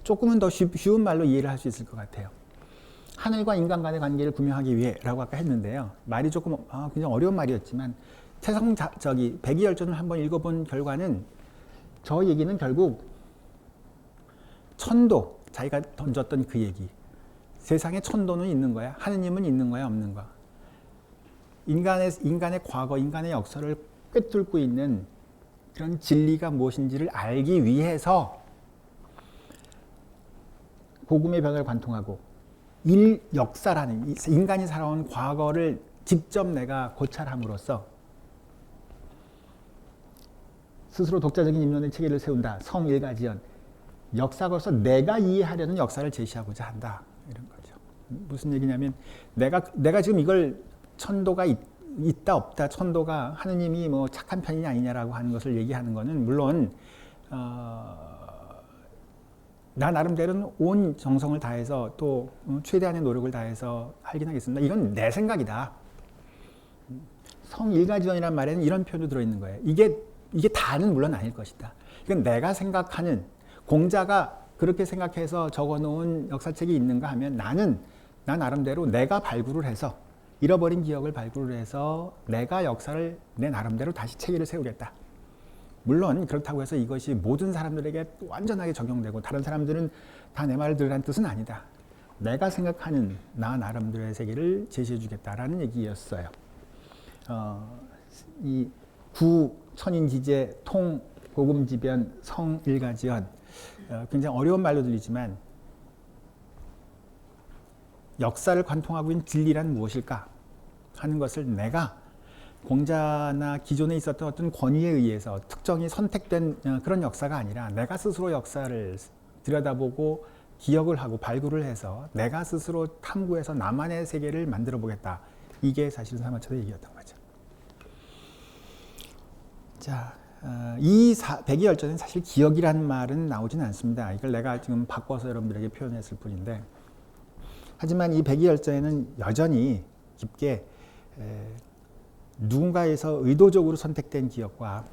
조금은 더 쉬운 말로 이해를 할 수 있을 것 같아요. 하늘과 인간 간의 관계를 구명하기 위해 라고 아까 했는데요. 말이 조금 굉장히 어려운 말이었지만 백이열전을 한번 읽어본 결과는 저 얘기는 결국 천도, 자기가 던졌던 그 얘기, 세상에 천도는 있는 거야, 하느님은 있는 거야, 없는 거야, 인간의 과거, 인간의 역사를 꿰뚫고 있는 그런 진리가 무엇인지를 알기 위해서 복음의 변화를 관통하고 역사라는 인간이 살아온 과거를 직접 내가 고찰함으로써 스스로 독자적인 입론의 체계를 세운다. 성일가지연, 역사로서 내가 이해하려는 역사를 제시하고자 한다, 이런 거죠. 무슨 얘기냐면 내가 지금 이걸 천도가 있다 없다, 천도가 하느님이 뭐 착한 편이냐 아니냐라고 하는 것을 얘기하는 것은 물론 나 나름대로는 온 정성을 다해서 또 최대한의 노력을 다해서 하긴 하겠습니다. 이건 내 생각이다. 성일가지원이라는 말에는 이런 표현도 들어있는 거예요. 이게 다는 물론 아닐 것이다. 이건 내가 생각하는, 공자가 그렇게 생각해서 적어놓은 역사책이 있는가 하면 나 나름대로 내가 발굴을 해서, 잃어버린 기억을 발굴을 해서 내가 역사를 내 나름대로 다시 체계를 세우겠다. 물론 그렇다고 해서 이것이 모든 사람들에게 완전하게 적용되고 다른 사람들은 다 내 말을 들으라는 뜻은 아니다. 내가 생각하는 나 나름대로의 세계를 제시해 주겠다라는 얘기였어요. 이 구천인지제 통복음지변 성일가지연, 굉장히 어려운 말로 들리지만 역사를 관통하고 있는 진리란 무엇일까 하는 것을 내가 공자나 기존에 있었던 어떤 권위에 의해서 특정히 선택된 그런 역사가 아니라 내가 스스로 역사를 들여다보고 기억을 하고 발굴을 해서 내가 스스로 탐구해서 나만의 세계를 만들어 보겠다. 이게 사실은 삼만천의 얘기였던 거죠. 자, 이 백이열전은 사실 기억이라는 말은 나오지는 않습니다. 이걸 내가 지금 바꿔서 여러분들에게 표현했을 뿐인데, 하지만 이 백이열전에는 여전히 깊게 누군가에서 의도적으로 선택된 기억과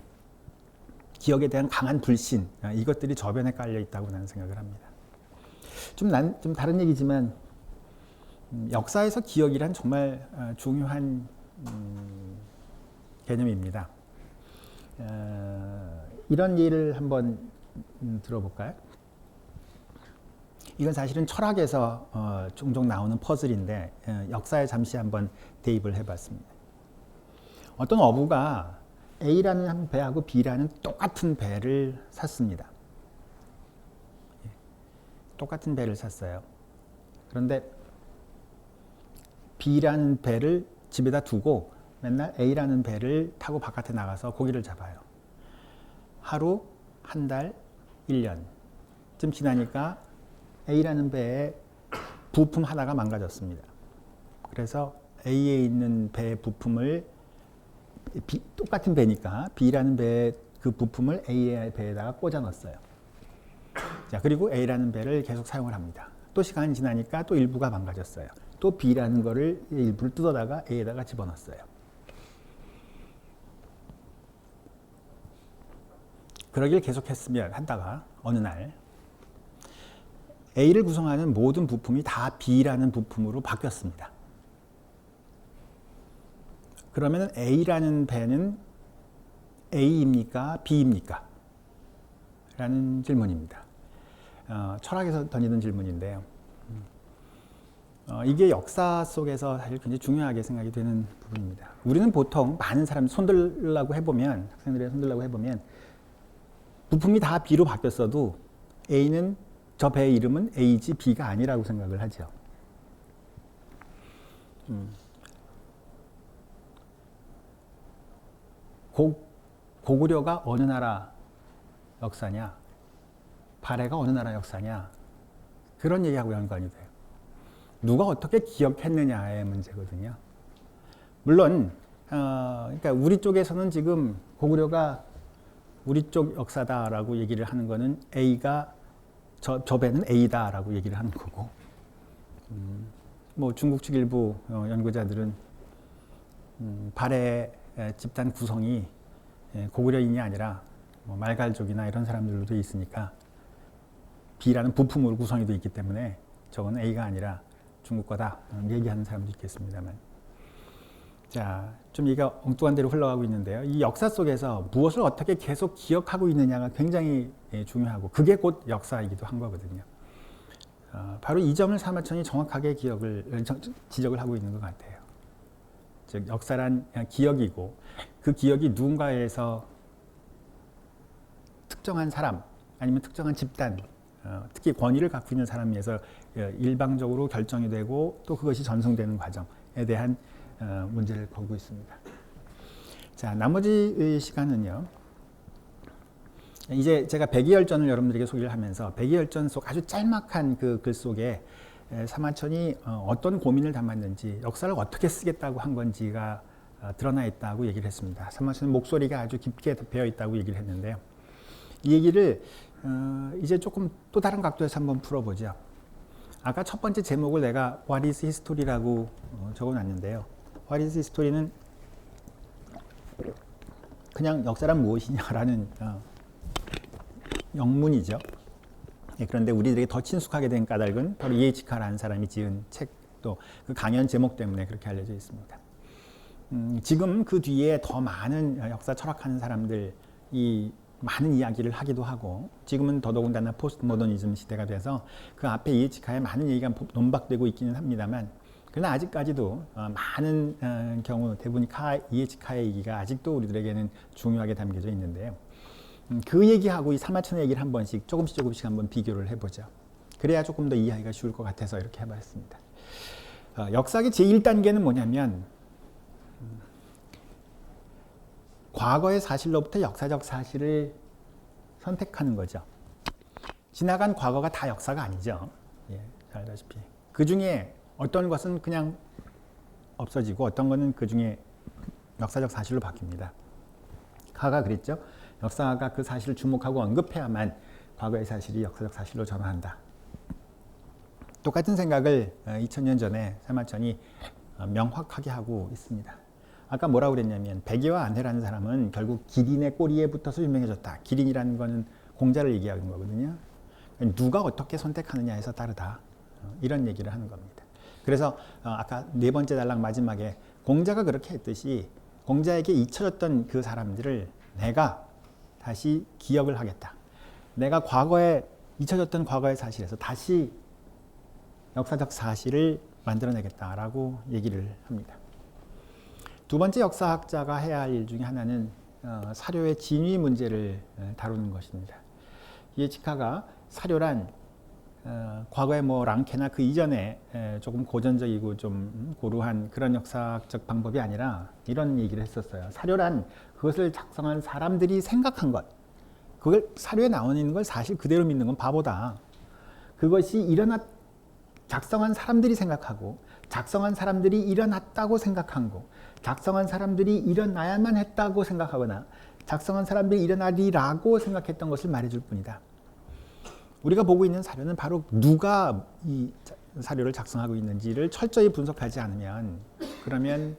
기억에 대한 강한 불신, 이것들이 저변에 깔려 있다고 나는 생각을 합니다. 좀 다른 얘기지만 역사에서 기억이란 정말 중요한 개념입니다. 이런 예를 한번 들어볼까요? 이건 사실은 철학에서 종종 나오는 퍼즐인데 역사에 잠시 한번 대입을 해봤습니다. 어떤 어부가 A라는 배하고 B라는 똑같은 배를 샀습니다. 똑같은 배를 샀어요. 그런데 B라는 배를 집에다 두고 맨날 A라는 배를 타고 바깥에 나가서 고기를 잡아요. 하루, 한 달, 1년쯤 지나니까 A라는 배에 부품 하나가 망가졌습니다. 그래서 A에 있는 배의 부품을 똑같은 배니까 B라는 배의 그 부품을 A의 배에다가 꽂아 넣었어요. 자, 그리고 A라는 배를 계속 사용을 합니다. 또 시간이 지나니까 또 일부가 망가졌어요. 또 B라는 거를 일부를 뜯어다가 A에다가 집어넣었어요. 그러길 계속했으면 하다가 어느 날 A를 구성하는 모든 부품이 다 B라는 부품으로 바뀌었습니다. 그러면 A라는 배는 A입니까? B입니까? 라는 질문입니다. 철학에서 던지는 질문인데요. 이게 역사 속에서 사실 굉장히 중요하게 생각이 되는 부분입니다. 우리는 보통 많은 사람 손들라고 해보면, 학생들이 손들라고 해보면 부품이 다 B로 바뀌었어도 A는 저 배의 이름은 A지 B가 아니라고 생각을 하죠. 고구려가 어느 나라 역사냐, 발해가 어느 나라 역사냐, 그런 얘기하고 연관이 돼요. 누가 어떻게 기억했느냐의 문제거든요. 물론 그러니까 우리 쪽에서는 지금 고구려가 우리 쪽 역사다라고 얘기를 하는 거는 A가 저 배는 A다라고 얘기를 하는 거고, 뭐 중국 측 일부 연구자들은 발해 집단 구성이 고구려인이 아니라 뭐 말갈족이나 이런 사람들로 돼 있으니까 B라는 부품으로 구성이 되어 있기 때문에 저건 A가 아니라 중국 거다 얘기하는 사람도 있겠습니다만, 자, 좀 얘기가 엉뚱한 대로 흘러가고 있는데요. 이 역사 속에서 무엇을 어떻게 계속 기억하고 있느냐가 굉장히 중요하고 그게 곧 역사이기도 한 거거든요. 바로 이 점을 사마천이 정확하게 지적을 하고 있는 것 같아요. 즉 역사란 기억이고 그 기억이 누군가에서 특정한 사람 아니면 특정한 집단, 특히 권위를 갖고 있는 사람에 의해서 일방적으로 결정이 되고 또 그것이 전송되는 과정에 대한 문제를 보고 있습니다. 자, 나머지 시간은요. 이제 제가 백이열전을 여러분들에게 소개를 하면서 백이열전 속 아주 짤막한 그 글 속에 사마천이 어떤 고민을 담았는지, 역사를 어떻게 쓰겠다고 한 건지가 드러나 있다고 얘기를 했습니다. 사마천은 목소리가 아주 깊게 배어 있다고 얘기를 했는데요. 이 얘기를 이제 조금 또 다른 각도에서 한번 풀어보죠. 아까 첫 번째 제목을 내가 What is History라고 적어놨는데요. What is History는 그냥 역사란 무엇이냐라는 영문이죠. 그런데 우리들에게 더 친숙하게 된 까닭은 바로 이에치카라는 사람이 지은 책, 또 그 강연 제목 때문에 그렇게 알려져 있습니다. 지금 그 뒤에 더 많은 역사 철학하는 사람들이 많은 이야기를 하기도 하고, 지금은 더더군다나 포스트 모더니즘 시대가 돼서 그 앞에 이에치카의 많은 얘기가 논박되고 있기는 합니다만, 그러나 아직까지도 많은 경우 대부분 이에치카의 얘기가 아직도 우리들에게는 중요하게 담겨져 있는데요. 그 얘기하고 이 사마천의 얘기를 한 번씩 조금씩 한번 비교를 해보죠. 그래야 조금 더 이해하기가 쉬울 것 같아서 이렇게 해봤습니다. 역사의 제1단계는 뭐냐면 과거의 사실로부터 역사적 사실을 선택하는 거죠. 지나간 과거가 다 역사가 아니죠. 예, 잘 알다시피. 그 중에 어떤 것은 그냥 없어지고 어떤 것은 그 중에 역사적 사실로 바뀝니다. 가가 그랬죠. 역사가 그 사실을 주목하고 언급해야만 과거의 사실이 역사적 사실로 전환한다. 똑같은 생각을 2000년 전에 사마천이 명확하게 하고 있습니다. 아까 뭐라고 그랬냐면 백예와 안해라는 사람은 결국 기린의 꼬리에 붙어서 유명해졌다. 기린이라는 거는 공자를 얘기하는 거거든요. 누가 어떻게 선택하느냐에서 따르다. 이런 얘기를 하는 겁니다. 그래서 아까 네 번째 단락 마지막에 공자가 그렇게 했듯이 공자에게 잊혀졌던 그 사람들을 내가 다시 기억을 하겠다. 내가 과거에 잊혀졌던 과거의 사실에서 다시 역사적 사실을 만들어내겠다라고 얘기를 합니다. 두 번째 역사학자가 해야 할 일 중에 하나는 사료의 진위 문제를 다루는 것입니다. 이에치카가 사료란 과거에 뭐 랑케나 그 이전에 조금 고전적이고 좀 고루한 그런 역사적 방법이 아니라 이런 얘기를 했었어요. 사료란 그것을 작성한 사람들이 생각한 것, 그걸 사료에 나와 있는 걸 사실 그대로 믿는 건 바보다. 그것이 작성한 사람들이 생각하고, 작성한 사람들이 일어났다고 생각한 거, 작성한 사람들이 일어나야만 했다고 생각하거나 작성한 사람들이 일어나리라고 생각했던 것을 말해줄 뿐이다. 우리가 보고 있는 사료는 바로 누가 이 사료를 작성하고 있는지를 철저히 분석하지 않으면 그러면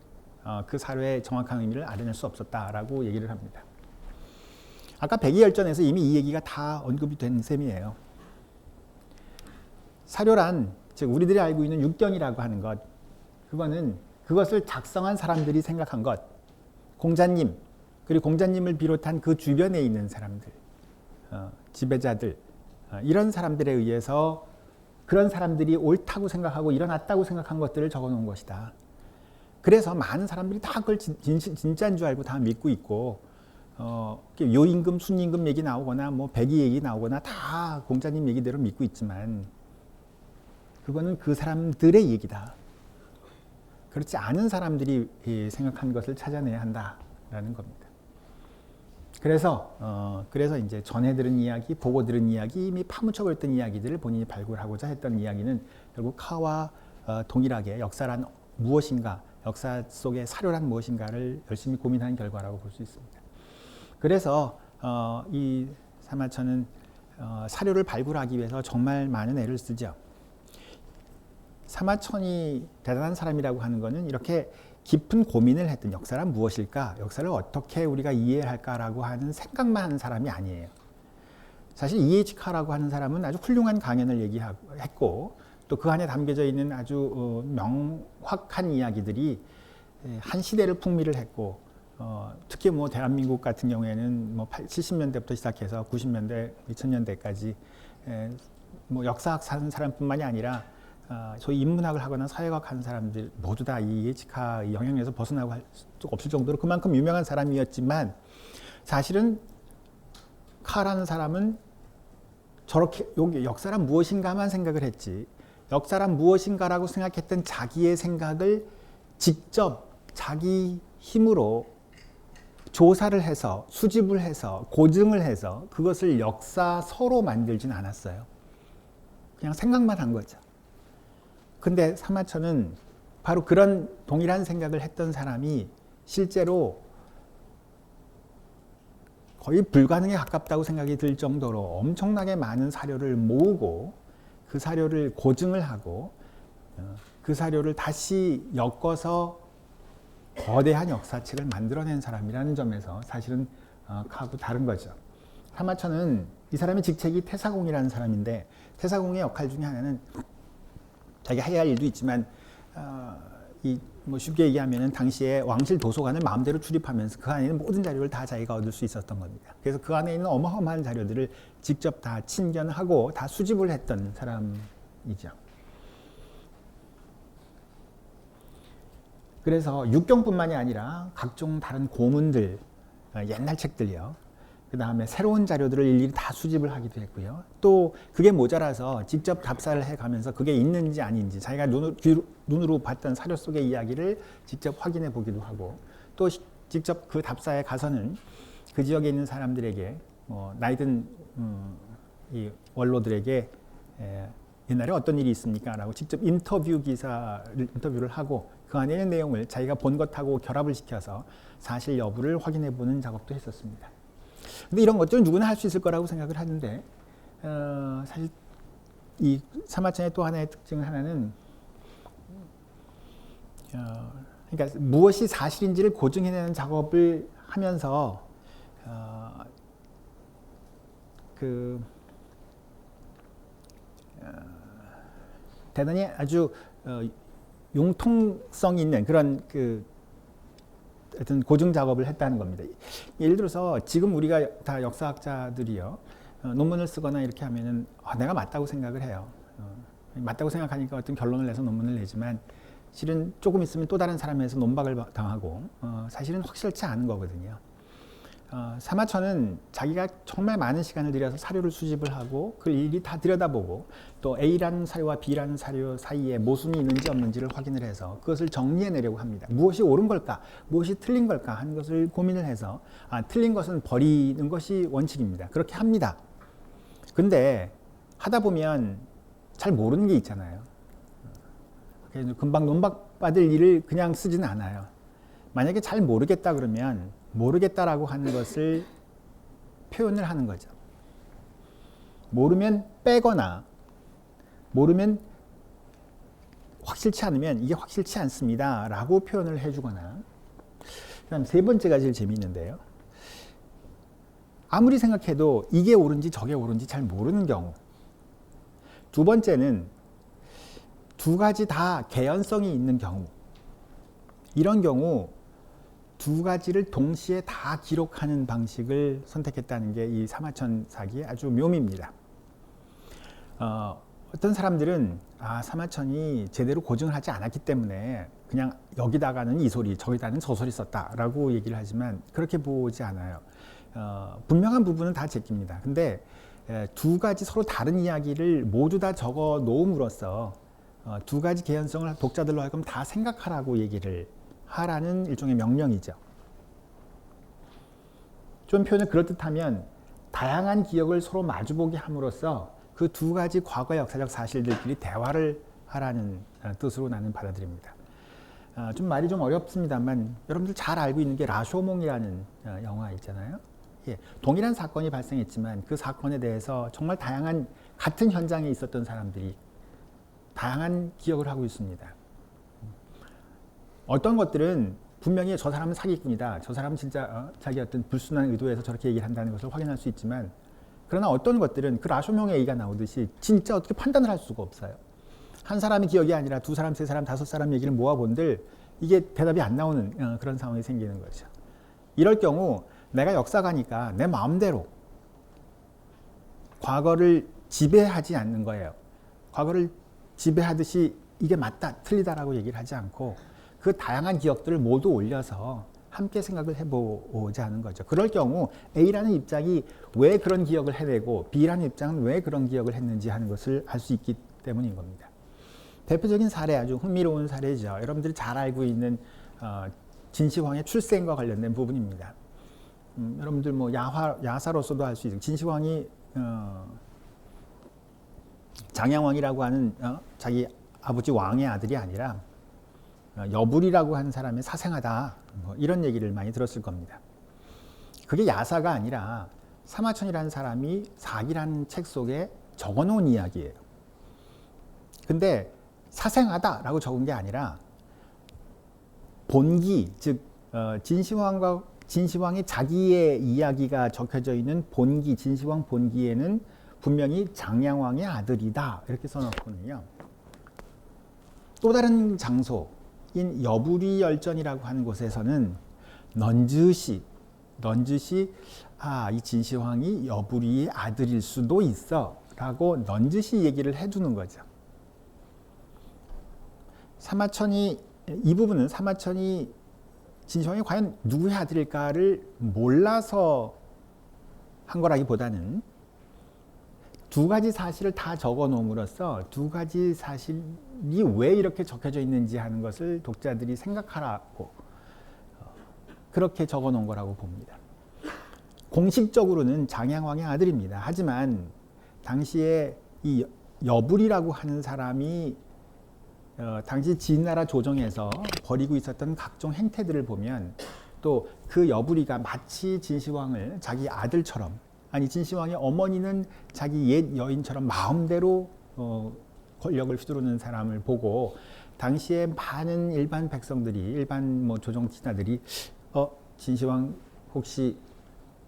그 사료의 정확한 의미를 알아낼 수 없었다라고 얘기를 합니다. 아까 백의열전에서 이미 이 얘기가 다 언급이 된 셈이에요. 사료란 즉 우리들이 알고 있는 육경이라고 하는 것, 그거는 그것을 작성한 사람들이 생각한 것, 공자님 그리고 공자님을 비롯한 그 주변에 있는 사람들, 지배자들, 이런 사람들에 의해서 그런 사람들이 옳다고 생각하고 일어났다고 생각한 것들을 적어놓은 것이다. 그래서 많은 사람들이 다 그걸 진짜인 줄 알고 다 믿고 있고, 요임금, 순임금 얘기 나오거나 뭐 백의 얘기 나오거나 다 공자님 얘기대로 믿고 있지만 그거는 그 사람들의 얘기다. 그렇지 않은 사람들이 생각한 것을 찾아내야 한다라는 겁니다. 그래서 이제 전해 들은 이야기, 보고 들은 이야기, 이미 파묻혀 버렸던 이야기들을 본인이 발굴하고자 했던 이야기는 결국 카와 동일하게 역사란 무엇인가, 역사 속의 사료란 무엇인가를 열심히 고민한 결과라고 볼 수 있습니다. 그래서 이 사마천은 사료를 발굴하기 위해서 정말 많은 애를 쓰죠. 사마천이 대단한 사람이라고 하는 것은 이렇게 깊은 고민을 했던, 역사란 무엇일까? 역사를 어떻게 우리가 이해할까라고 하는 생각만 하는 사람이 아니에요. 사실 E.H. 카라고 하는 사람은 아주 훌륭한 강연을 얘기했고 또 그 안에 담겨져 있는 아주 명확한 이야기들이 한 시대를 풍미를 했고, 특히 뭐 대한민국 같은 경우에는 뭐 70년대부터 시작해서 90년대, 2000년대까지 뭐 역사학 하는 사람뿐만이 아니라 소위 인문학을 하거나 사회학 하는 사람들 모두 다 이 E.H.카 영향에서 벗어나고 할 수 없을 정도로 그만큼 유명한 사람이었지만, 사실은 카라는 사람은 저렇게 여기 역사란 무엇인가만 생각을 했지, 역사란 무엇인가라고 생각했던 자기의 생각을 직접 자기 힘으로 조사를 해서 수집을 해서 고증을 해서 그것을 역사서로 만들진 않았어요. 그냥 생각만 한 거죠. 근데 사마천은 바로 그런 동일한 생각을 했던 사람이 실제로 거의 불가능에 가깝다고 생각이 들 정도로 엄청나게 많은 사료를 모으고 그 사료를 고증을 하고 그 사료를 다시 엮어서 거대한 역사책을 만들어낸 사람이라는 점에서 사실은 카하고 다른 거죠. 사마천은 이 사람의 직책이 태사공이라는 사람인데, 태사공의 역할 중에 하나는 자기가 해야 할 일도 있지만 뭐 쉽게 얘기하면 당시에 왕실 도서관을 마음대로 출입하면서 그 안에 있는 모든 자료를 다 자기가 얻을 수 있었던 겁니다. 그래서 그 안에 있는 어마어마한 자료들을 직접 다 친견하고 다 수집을 했던 사람이죠. 그래서 육경뿐만이 아니라 각종 다른 고문들, 옛날 책들이요, 그 다음에 새로운 자료들을 일일이 다 수집을 하기도 했고요. 또 그게 모자라서 직접 답사를 해가면서 그게 있는지 아닌지 자기가 눈으로 봤던 사료 속의 이야기를 직접 확인해 보기도 하고, 또 직접 그 답사에 가서는 그 지역에 있는 사람들에게 나이든 이 원로들에게 옛날에 어떤 일이 있습니까? 라고 직접 인터뷰를 하고 그 안에 있는 내용을 자기가 본 것하고 결합을 시켜서 사실 여부를 확인해 보는 작업도 했었습니다. 근데 이런 것들은 누구나 할 수 있을 거라고 생각을 하는데, 사실 이 사마천의 또 하나의 특징 하나는 그러니까 무엇이 사실인지를 고증해내는 작업을 하면서 대단히 아주 융통성 있는 그런 하여튼 고증 작업을 했다는 겁니다. 예를 들어서 지금 우리가 다 역사학자들이요, 논문을 쓰거나 이렇게 하면은 내가 맞다고 생각을 해요. 맞다고 생각하니까 어떤 결론을 내서 논문을 내지만 실은 조금 있으면 또 다른 사람에서 논박을 당하고 사실은 확실치 않은 거거든요. 사마천은 자기가 정말 많은 시간을 들여서 사료를 수집을 하고 그 일일이 다 들여다보고 또 A라는 사료와 B라는 사료 사이에 모순이 있는지 없는지를 확인을 해서 그것을 정리해내려고 합니다. 무엇이 옳은 걸까? 무엇이 틀린 걸까? 하는 것을 고민을 해서 틀린 것은 버리는 것이 원칙입니다. 그렇게 합니다. 근데 하다 보면 잘 모르는 게 있잖아요. 그래서 금방 논박받을 일을 그냥 쓰지는 않아요. 만약에 잘 모르겠다 그러면 모르겠다라고 하는 것을 표현을 하는 거죠. 모르면 빼거나 모르면 확실치 않으면 이게 확실치 않습니다 라고 표현을 해주거나, 그다음 세 번째가 제일 재미있는데요. 아무리 생각해도 이게 옳은지 저게 옳은지 잘 모르는 경우. 두 번째는 두 가지 다 개연성이 있는 경우. 이런 경우 두 가지를 동시에 다 기록하는 방식을 선택했다는 게 이 사마천 사기의 아주 묘미입니다. 어떤 사람들은 사마천이 제대로 고증을 하지 않았기 때문에 그냥 여기다가는 이 소리 저기다는 저 소리 썼다라고 얘기를 하지만 그렇게 보지 않아요. 분명한 부분은 다 제낍니다. 근데 두 가지 서로 다른 이야기를 모두 다 적어 놓음으로써 두 가지 개연성을 독자들로 하여금 다 생각하라고 얘기를 하라는 일종의 명령이죠. 좀 표현을 그럴듯하면 다양한 기억을 서로 마주보게 함으로써 그 두 가지 과거 역사적 사실들끼리 대화를 하라는 뜻으로 나는 받아들입니다. 좀 말이 좀 어렵습니다만 여러분들 잘 알고 있는 게 라쇼몽이라는 영화 있잖아요. 예, 동일한 사건이 발생했지만 그 사건에 대해서 정말 다양한 같은 현장에 있었던 사람들이 다양한 기억을 하고 있습니다. 어떤 것들은 분명히 저 사람은 사기꾼이다, 저 사람은 진짜 자기 어떤 불순한 의도에서 저렇게 얘기를 한다는 것을 확인할 수 있지만, 그러나 어떤 것들은 그 라쇼명의 얘기가 나오듯이 진짜 어떻게 판단을 할 수가 없어요. 한 사람의 기억이 아니라 두 사람, 세 사람, 다섯 사람 얘기를 모아본들 이게 대답이 안 나오는 그런 상황이 생기는 거죠. 이럴 경우 내가 역사가니까 내 마음대로 과거를 지배하지 않는 거예요. 과거를 지배하듯이 이게 맞다, 틀리다라고 얘기를 하지 않고 그 다양한 기억들을 모두 올려서 함께 생각을 해보자 하는 거죠. 그럴 경우 A라는 입장이 왜 그런 기억을 해내고 B라는 입장은 왜 그런 기억을 했는지 하는 것을 알 수 있기 때문인 겁니다. 대표적인 사례, 아주 흥미로운 사례죠. 여러분들이 잘 알고 있는 진시황의 출생과 관련된 부분입니다. 여러분들 뭐 야사로서도 알 수 있어요. 진시황이 장양왕이라고 하는 자기 아버지 왕의 아들이 아니라 여불이라고 하는 사람의 사생아다, 뭐 이런 얘기를 많이 들었을 겁니다. 그게 야사가 아니라 사마천이라는 사람이 사기라는 책 속에 적어놓은 이야기예요. 근데 사생아다라고 적은 게 아니라 본기, 즉 진시황의 자기의 이야기가 적혀져 있는 본기, 진시황 본기에는 분명히 장양왕의 아들이다 이렇게 써놓거든요. 또 다른 장소인 여부리 열전이라고 하는 곳에서는 넌즈시 이 진시황이 여부리의 아들일 수도 있어 라고 넌즈시 얘기를 해두는 거죠. 이 부분은 사마천이 진시황이 과연 누구의 아들일까를 몰라서 한 거라기보다는 두 가지 사실을 다 적어 놓음으로써 두 가지 사실이 왜 이렇게 적혀져 있는지 하는 것을 독자들이 생각하라고 그렇게 적어 놓은 거라고 봅니다. 공식적으로는 장양왕의 아들입니다. 하지만 당시에 이 여불이라고 하는 사람이 당시 진나라 조정에서 벌이고 있었던 각종 행태들을 보면 또 그 여불이가 마치 진시황을 자기 아들처럼, 아니 진시황의 어머니는 자기 옛 여인처럼 마음대로 권력을 휘두르는 사람을 보고 당시에 많은 일반 백성들이, 일반 뭐 조정 신하들이 진시황 혹시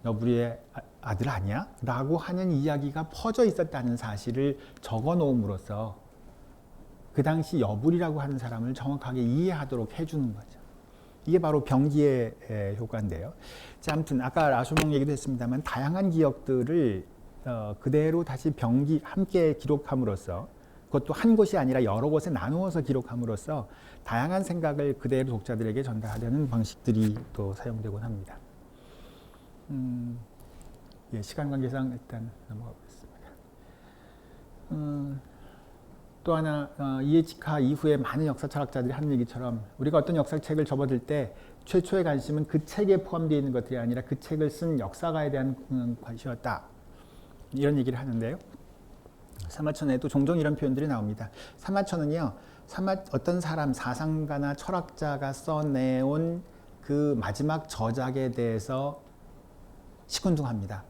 여불이의 아들 아니야? 라고 하는 이야기가 퍼져 있었다는 사실을 적어 놓음으로써 그 당시 여불이라고 하는 사람을 정확하게 이해하도록 해주는 거죠. 이게 바로 병기의 효과인데요. 자, 아무튼 아까 라쇼몽 얘기도 했습니다만 다양한 기억들을 그대로 다시 함께 기록함으로써, 그것도 한 곳이 아니라 여러 곳에 나누어서 기록함으로써 다양한 생각을 그대로 독자들에게 전달하려는 방식들이 또 사용되곤 합니다. 예, 시간 관계상 일단 넘어가 보겠습니다. 또 하나 이에치카 이후에 많은 역사 철학자들이 하는 얘기처럼 우리가 어떤 역사책을 접어들 때 최초의 관심은 그 책에 포함되어 있는 것들이 아니라 그 책을 쓴 역사가에 대한 관심이었다. 이런 얘기를 하는데요. 사마천에도 종종 이런 표현들이 나옵니다. 사마천은요, 어떤 사람, 사상가나 철학자가 써내온 그 마지막 저작에 대해서 시큰둥합니다.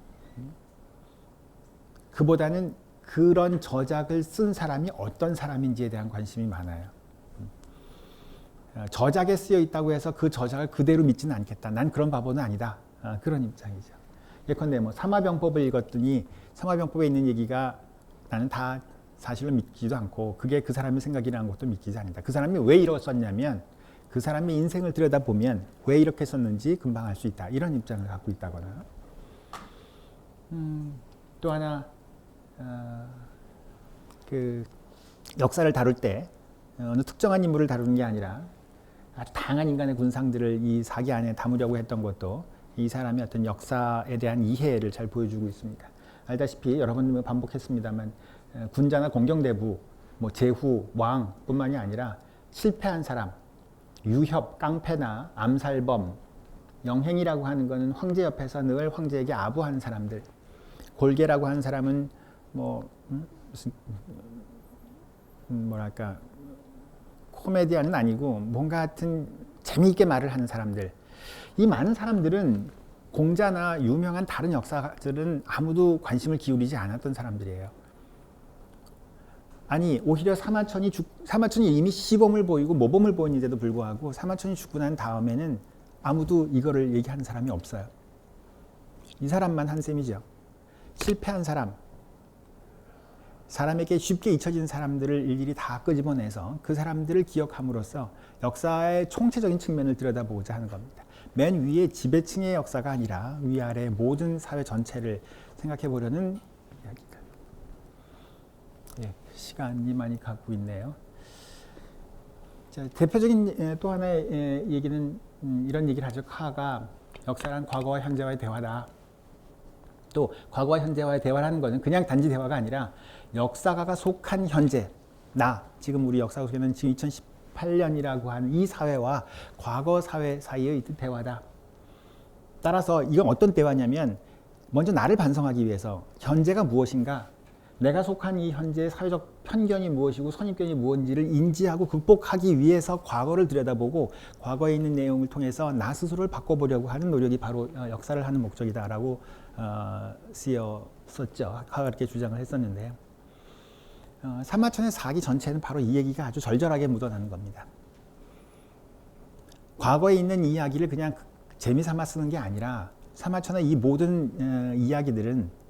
그보다는 그런 저작을 쓴 사람이 어떤 사람인지에 대한 관심이 많아요. 저작에 쓰여 있다고 해서 그 저작을 그대로 믿지는 않겠다. 난 그런 바보는 아니다. 그런 입장이죠. 예컨대 뭐 삼화병법을 읽었더니 삼화병법에 있는 얘기가 나는 다 사실로 믿기도 않고 그게 그 사람의 생각이라는 것도 믿기지 않는다. 그 사람이 왜 이랬었냐면 그 사람의 인생을 들여다보면 왜 이렇게 썼는지 금방 알 수 있다. 이런 입장을 갖고 있다거나 또 하나 그 역사를 다룰 때 어느 특정한 인물을 다루는 게 아니라 아주 다양한 인간의 군상들을 이 사기 안에 담으려고 했던 것도 이 사람의 어떤 역사에 대한 이해를 잘 보여주고 있습니다. 알다시피 여러 번 반복했습니다만 군자나 공경대부, 뭐 제후, 왕뿐만이 아니라 실패한 사람, 유협, 깡패나 암살범, 영행이라고 하는 것은 황제 옆에서 늘 황제에게 아부하는 사람들, 골계라고 하는 사람은 뭐 무슨 뭐랄까 코미디언은 아니고 뭔가 하여튼 재미있게 말을 하는 사람들, 이 많은 사람들은 공자나 유명한 다른 역사들은 아무도 관심을 기울이지 않았던 사람들이에요. 아니 오히려 사마천이 이미 시범을 보이고 모범을 보이는데도 불구하고 사마천이 죽고 난 다음에는 아무도 이거를 얘기하는 사람이 없어요. 이 사람만 한 셈이죠. 실패한 사람에게 쉽게 잊혀진 사람들을 일일이 다 끄집어내서 그 사람들을 기억함으로써 역사의 총체적인 측면을 들여다보고자 하는 겁니다. 맨 위에 지배층의 역사가 아니라 위아래 모든 사회 전체를 생각해 보려는 이야기입니다. 예, 시간이 많이 가고 있네요. 자, 대표적인 또 하나의 얘기는 이런 얘기를 하죠. 카가 역사란 과거와 현재와의 대화다. 또 과거와 현재와의 대화라는 것은 그냥 단지 대화가 아니라 역사가가 속한 현재, 지금 우리 역사가 속에는 지금 2018년이라고 하는 이 사회와 과거 사회 사이의 대화다. 따라서 이건 어떤 대화냐면 먼저 나를 반성하기 위해서 현재가 무엇인가, 내가 속한 이 현재의 사회적 편견이 무엇이고 선입견이 무엇인지를 인지하고 극복하기 위해서 과거를 들여다보고 과거에 있는 내용을 통해서 나 스스로를 바꿔보려고 하는 노력이 바로 역사를 하는 목적이다라고 쓰였었죠. 그렇게 주장을 했었는데요. 사마천의 사기 전체는 바로 이 얘기가 아주 절절하게 묻어나는 겁니다. 과거에 있는 이야기를 그냥 재미삼아 쓰는 게 아니라 사마천의 이 모든 이야기들은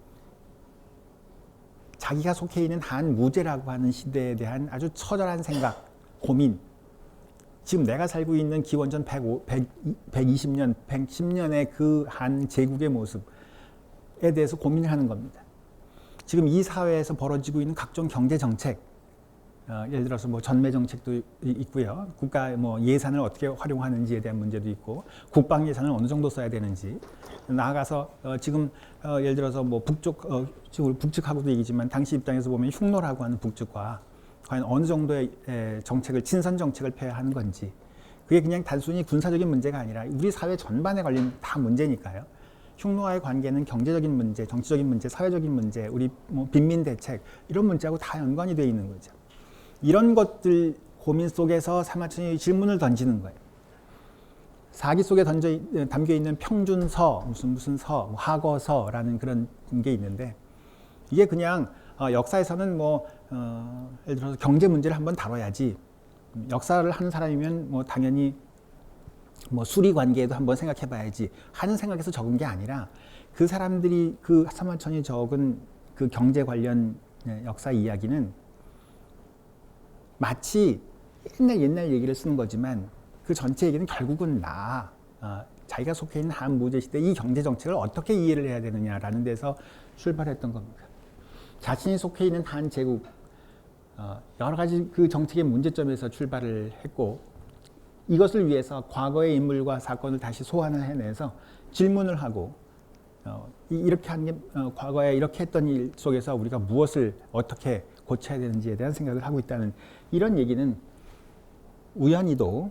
자기가 속해 있는 한 무제라고 하는 시대에 대한 아주 처절한 생각, 고민, 지금 내가 살고 있는 기원전 120년, 110년의 그 한 제국의 모습에 대해서 고민을 하는 겁니다. 지금 이 사회에서 벌어지고 있는 각종 경제 정책, 예를 들어서 뭐 전매 정책도 있고요. 국가 뭐 예산을 어떻게 활용하는지에 대한 문제도 있고, 국방 예산을 어느 정도 써야 되는지, 나아가서 지금 예를 들어서 뭐 북측하고도 얘기지만 당시 입장에서 보면 흉노라고 하는 북측과 과연 어느 정도의 정책을 친선 정책을 펴야 하는 건지, 그게 그냥 단순히 군사적인 문제가 아니라 우리 사회 전반에 걸린 다 문제니까요. 흉노와의 관계는 경제적인 문제, 정치적인 문제, 사회적인 문제, 우리 뭐 빈민 대책 이런 문제하고 다 연관이 되어 있는 거죠. 이런 것들 고민 속에서 사마천이 질문을 던지는 거예요. 사기 속에 담겨 있는 평준서, 무슨 서, 하거서라는 그런 게 있는데, 이게 그냥 역사에서는 뭐 예를 들어서 경제 문제를 한번 다뤄야지, 역사를 하는 사람이면 뭐 당연히 뭐 수리 관계에도 한번 생각해봐야지 하는 생각에서 적은 게 아니라, 그 사람들이 그 사마천이 적은 그 경제 관련 역사 이야기는 마치 옛날 얘기를 쓰는 거지만 그 전체 얘기는 결국은 자기가 속해 있는 한 무제 시대 이 경제 정책을 어떻게 이해를 해야 되느냐라는 데서 출발했던 겁니다. 자신이 속해 있는 한 제국, 여러 가지 그 정책의 문제점에서 출발을 했고, 이것을 위해서 과거의 인물과 사건을 다시 소환을 해내서 질문을 하고 이렇게 하는 게 과거에 이렇게 했던 일 속에서 우리가 무엇을 어떻게 고쳐야 되는지에 대한 생각을 하고 있다는 이런 얘기는 우연히도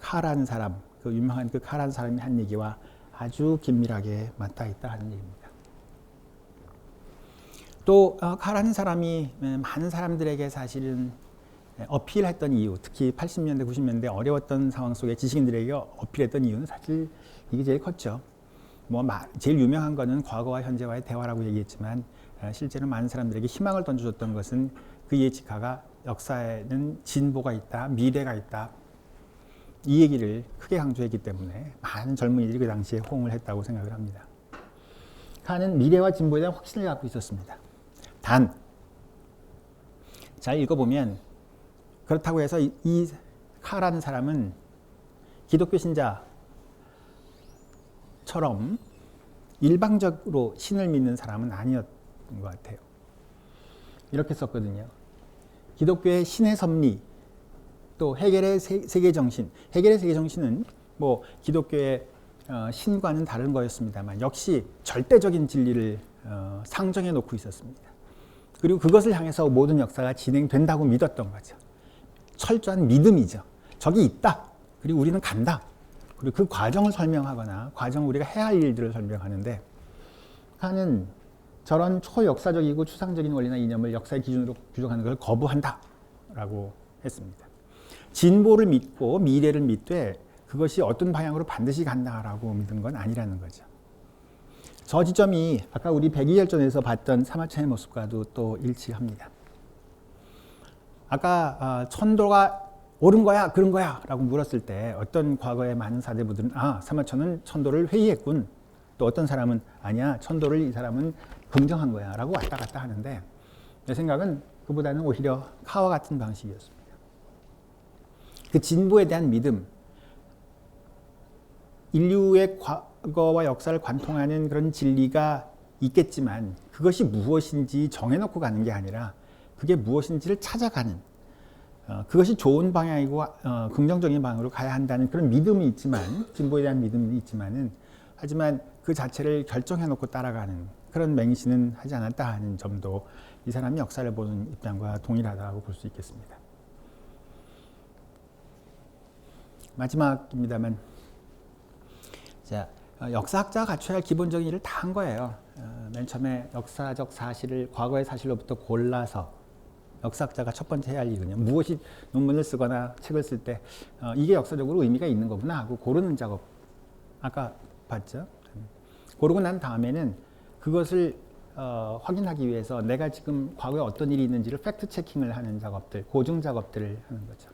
카라는 사람, 그 유명한 그 카라는 사람이 한 얘기와 아주 긴밀하게 맞닿아 있다 하는 얘기입니다. 또 카라는 사람이 많은 사람들에게 사실은 어필했던 이유, 특히 80년대, 90년대 어려웠던 상황 속에 지식인들에게 어필했던 이유는 사실 이게 제일 컸죠. 제일 유명한 거는 과거와 현재와의 대화라고 얘기했지만 실제로 많은 사람들에게 희망을 던져줬던 것은 그 예지카가 역사에는 진보가 있다, 미래가 있다. 이 얘기를 크게 강조했기 때문에 많은 젊은이들이 그 당시에 호응을 했다고 생각을 합니다. 카는 미래와 진보에 대한 확신을 갖고 있었습니다. 단, 잘 읽어보면 그렇다고 해서 이 카라는 사람은 기독교 신자처럼 일방적으로 신을 믿는 사람은 아니었던 것 같아요. 이렇게 썼거든요. 기독교의 신의 섭리, 또 헤겔의 세계정신. 헤겔의 세계정신은 기독교의 신과는 다른 거였습니다만 역시 절대적인 진리를 상정해 놓고 있었습니다. 그리고 그것을 향해서 모든 역사가 진행된다고 믿었던 거죠. 철저한 믿음이죠. 저기 있다. 그리고 우리는 간다. 그리고 그 과정을 설명하거나 우리가 해야 할 일들을 설명하는데 카는 저런 초역사적이고 추상적인 원리나 이념을 역사의 기준으로 규정하는 걸 거부한다라고 했습니다. 진보를 믿고 미래를 믿되 그것이 어떤 방향으로 반드시 간다라고 믿은 건 아니라는 거죠. 저 지점이 아까 우리 백이혈전에서 봤던 사마천의 모습과도 또 일치합니다. 아까 천도가 옳은 거야, 그런 거야 라고 물었을 때 어떤 과거의 많은 사대부들은 사마천은 천도를 회의했군. 또 어떤 사람은 아니야, 천도를 이 사람은 긍정한 거야 라고 왔다 갔다 하는데 내 생각은 그보다는 오히려 카와 같은 방식이었습니다. 그 진보에 대한 믿음, 인류의 과거와 역사를 관통하는 그런 진리가 있겠지만 그것이 무엇인지 정해놓고 가는 게 아니라 그게 무엇인지를 찾아가는 그것이 좋은 방향이고 긍정적인 방향으로 가야 한다는 그런 믿음이 있지만 진보에 대한 믿음이 있지만은 하지만 그 자체를 결정해놓고 따라가는 그런 맹신은 하지 않았다 하는 점도 이 사람이 역사를 보는 입장과 동일하다고 볼 수 있겠습니다. 마지막입니다만 자, 역사학자가 갖춰야 할 기본적인 일을 다 한 거예요. 맨 처음에 역사적 사실을 과거의 사실로부터 골라서 역사학자가 첫 번째 해야 할 일은요. 무엇이 논문을 쓰거나 책을 쓸 때 이게 역사적으로 의미가 있는 거구나 하고 고르는 작업. 아까 봤죠? 고르고 난 다음에는 그것을 확인하기 위해서 내가 지금 과거에 어떤 일이 있는지를 팩트 체킹을 하는 작업들, 고증 작업들을 하는 거죠.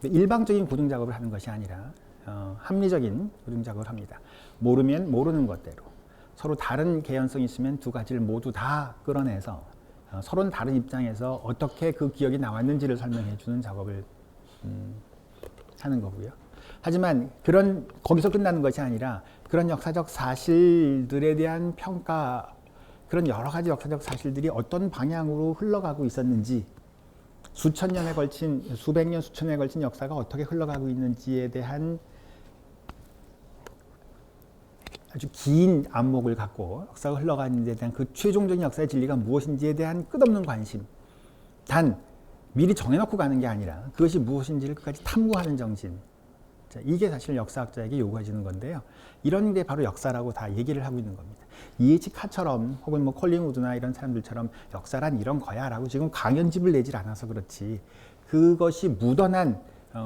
일방적인 고증 작업을 하는 것이 아니라 합리적인 고증 작업을 합니다. 모르면 모르는 것대로 서로 다른 개연성이 있으면 두 가지를 모두 다 끌어내서 서로는 다른 입장에서 어떻게 그 기억이 나왔는지를 설명해 주는 작업을 하는 거고요. 하지만 거기서 끝나는 것이 아니라 그런 역사적 사실들에 대한 평가, 그런 여러 가지 역사적 사실들이 어떤 방향으로 흘러가고 있었는지, 수천 년에 걸친, 수백 년, 수천 년에 걸친 역사가 어떻게 흘러가고 있는지에 대한 아주 긴 안목을 갖고 역사가 흘러가는 데 대한 그 최종적인 역사의 진리가 무엇인지에 대한 끝없는 관심. 단 미리 정해놓고 가는 게 아니라 그것이 무엇인지를 끝까지 탐구하는 정신. 자, 이게 사실 역사학자에게 요구해지는 건데요. 이런 게 바로 역사라고 다 얘기를 하고 있는 겁니다. E.H. 카처럼 혹은 콜링우드나 이런 사람들처럼 역사란 이런 거야 라고 지금 강연집을 내질 않아서 그렇지 그것이 묻어난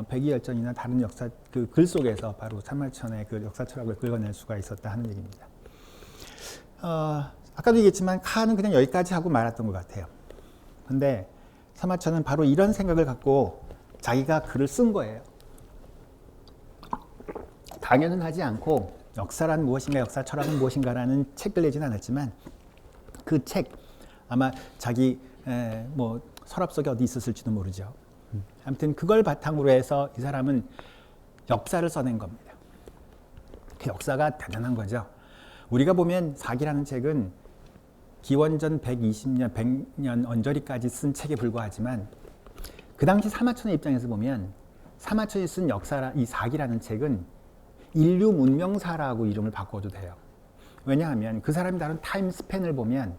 백이열전이나 다른 역사 그 글 속에서 바로 사마천의 그 역사 철학을 긁어낼 수가 있었다 하는 얘기입니다. 아까도 얘기했지만 카는 그냥 여기까지 하고 말았던 것 같아요. 근데 사마천은 바로 이런 생각을 갖고 자기가 글을 쓴 거예요. 강연은 하지 않고 역사란 무엇인가, 역사 철학은 무엇인가라는 책을 내진 않았지만 그 책 아마 자기 서랍 속에 어디 있었을지도 모르죠. 아무튼 그걸 바탕으로 해서 이 사람은 역사를 써낸 겁니다. 그 역사가 대단한 거죠. 우리가 보면 사기라는 책은 기원전 120년, 100년 언저리까지 쓴 책에 불과하지만 그 당시 사마천의 입장에서 보면 사마천이 쓴 역사라 이 사기라는 책은 인류 문명사라고 이름을 바꿔도 돼요. 왜냐하면 그 사람이 다룬 타임 스팬을 보면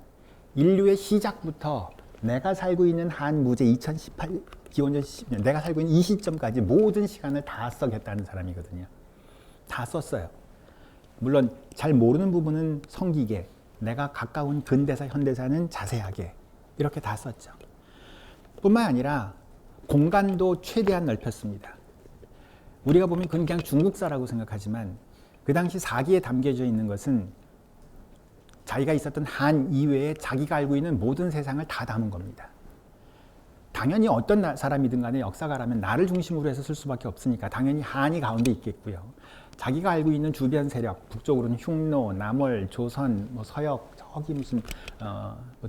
인류의 시작부터 내가 살고 있는 한 무제 2018 기원전 10년 내가 살고 있는 이 시점까지 모든 시간을 다 써겠다는 사람이거든요. 다 썼어요. 물론 잘 모르는 부분은 성기게, 내가 가까운 근대사, 현대사는 자세하게 이렇게 다 썼죠. 뿐만 아니라 공간도 최대한 넓혔습니다. 우리가 보면 그건 그냥 중국사라고 생각하지만 그 당시 사기에 담겨져 있는 것은 자기가 있었던 한 이외에 자기가 알고 있는 모든 세상을 다 담은 겁니다. 당연히 어떤 사람이든 간에 역사가라면 나를 중심으로 해서 쓸 수밖에 없으니까 당연히 한이 가운데 있겠고요. 자기가 알고 있는 주변 세력, 북쪽으로는 흉노, 남월, 조선, 서역, 저기 무슨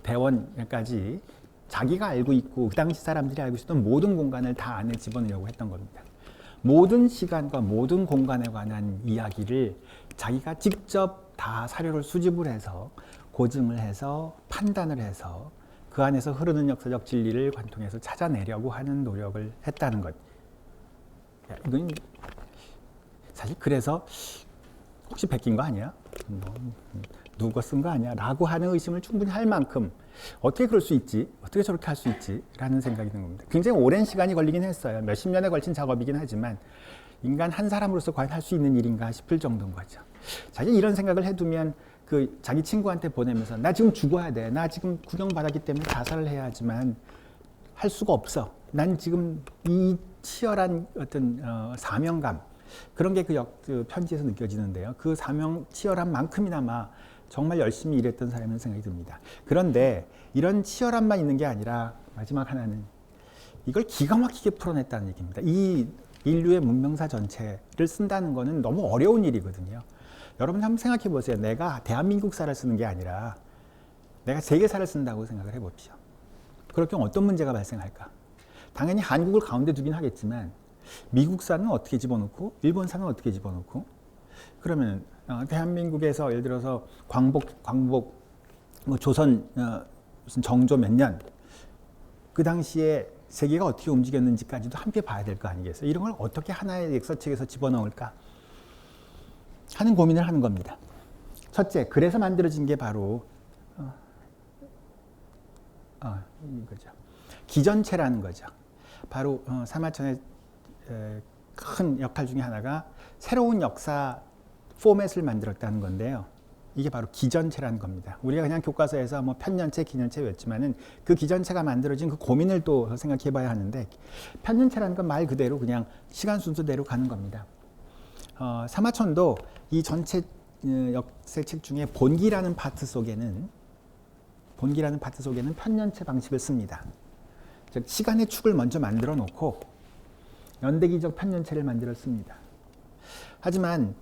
대원까지 자기가 알고 있고 그 당시 사람들이 알고 있었던 모든 공간을 다 안에 집어넣으려고 했던 겁니다. 모든 시간과 모든 공간에 관한 이야기를 자기가 직접 다 사료를 수집을 해서 고증을 해서 판단을 해서 그 안에서 흐르는 역사적 진리를 관통해서 찾아내려고 하는 노력을 했다는 것. 이건 사실 그래서 혹시 베낀 거 아니야? 누가 쓴 거 아니야? 라고 하는 의심을 충분히 할 만큼 어떻게 그럴 수 있지? 어떻게 저렇게 할 수 있지? 라는 생각이 드는 겁니다. 굉장히 오랜 시간이 걸리긴 했어요. 몇십 년에 걸친 작업이긴 하지만 인간 한 사람으로서 과연 할 수 있는 일인가 싶을 정도인 거죠. 사실 이런 생각을 해두면 그 자기 친구한테 보내면서 나 지금 죽어야 돼. 나 지금 구경받았기 때문에 자살을 해야 하지만 할 수가 없어. 난 지금 이 치열한 어떤 사명감 그런 게 그 편지에서 느껴지는데요. 그 사명 치열한 만큼이나마 정말 열심히 일했던 사람이라는 생각이 듭니다. 그런데 이런 치열함만 있는 게 아니라 마지막 하나는 이걸 기가 막히게 풀어냈다는 얘기입니다. 이 인류의 문명사 전체를 쓴다는 거는 너무 어려운 일이거든요. 여러분 한번 생각해 보세요. 내가 대한민국사를 쓰는 게 아니라 내가 세계사를 쓴다고 생각을 해봅시다. 그럴 경우 어떤 문제가 발생할까? 당연히 한국을 가운데 두긴 하겠지만 미국사는 어떻게 집어넣고 일본사는 어떻게 집어넣고 그러면 대한민국에서 예를 들어서 광복 조선 무슨 정조 몇 년 그 당시에 세계가 어떻게 움직였는지까지도 함께 봐야 될 거 아니겠어요? 이런 걸 어떻게 하나의 역사책에서 집어넣을까 하는 고민을 하는 겁니다. 첫째, 그래서 만들어진 게 바로 이거죠. 기전체라는 거죠. 바로 사마천의 큰 역할 중에 하나가 새로운 역사 포맷을 만들었다는 건데요. 이게 바로 기전체라는 겁니다. 우리가 그냥 교과서에서 뭐 편년체, 기년체 외웠지만은 그 기전체가 만들어진 그 고민을 또 생각해 봐야 하는데 편년체라는 건 말 그대로 그냥 시간 순서대로 가는 겁니다. 사마천도 이 전체 역사책 중에 본기라는 파트 속에는 편년체 방식을 씁니다. 즉 시간의 축을 먼저 만들어 놓고 연대기적 편년체를 만들었습니다. 하지만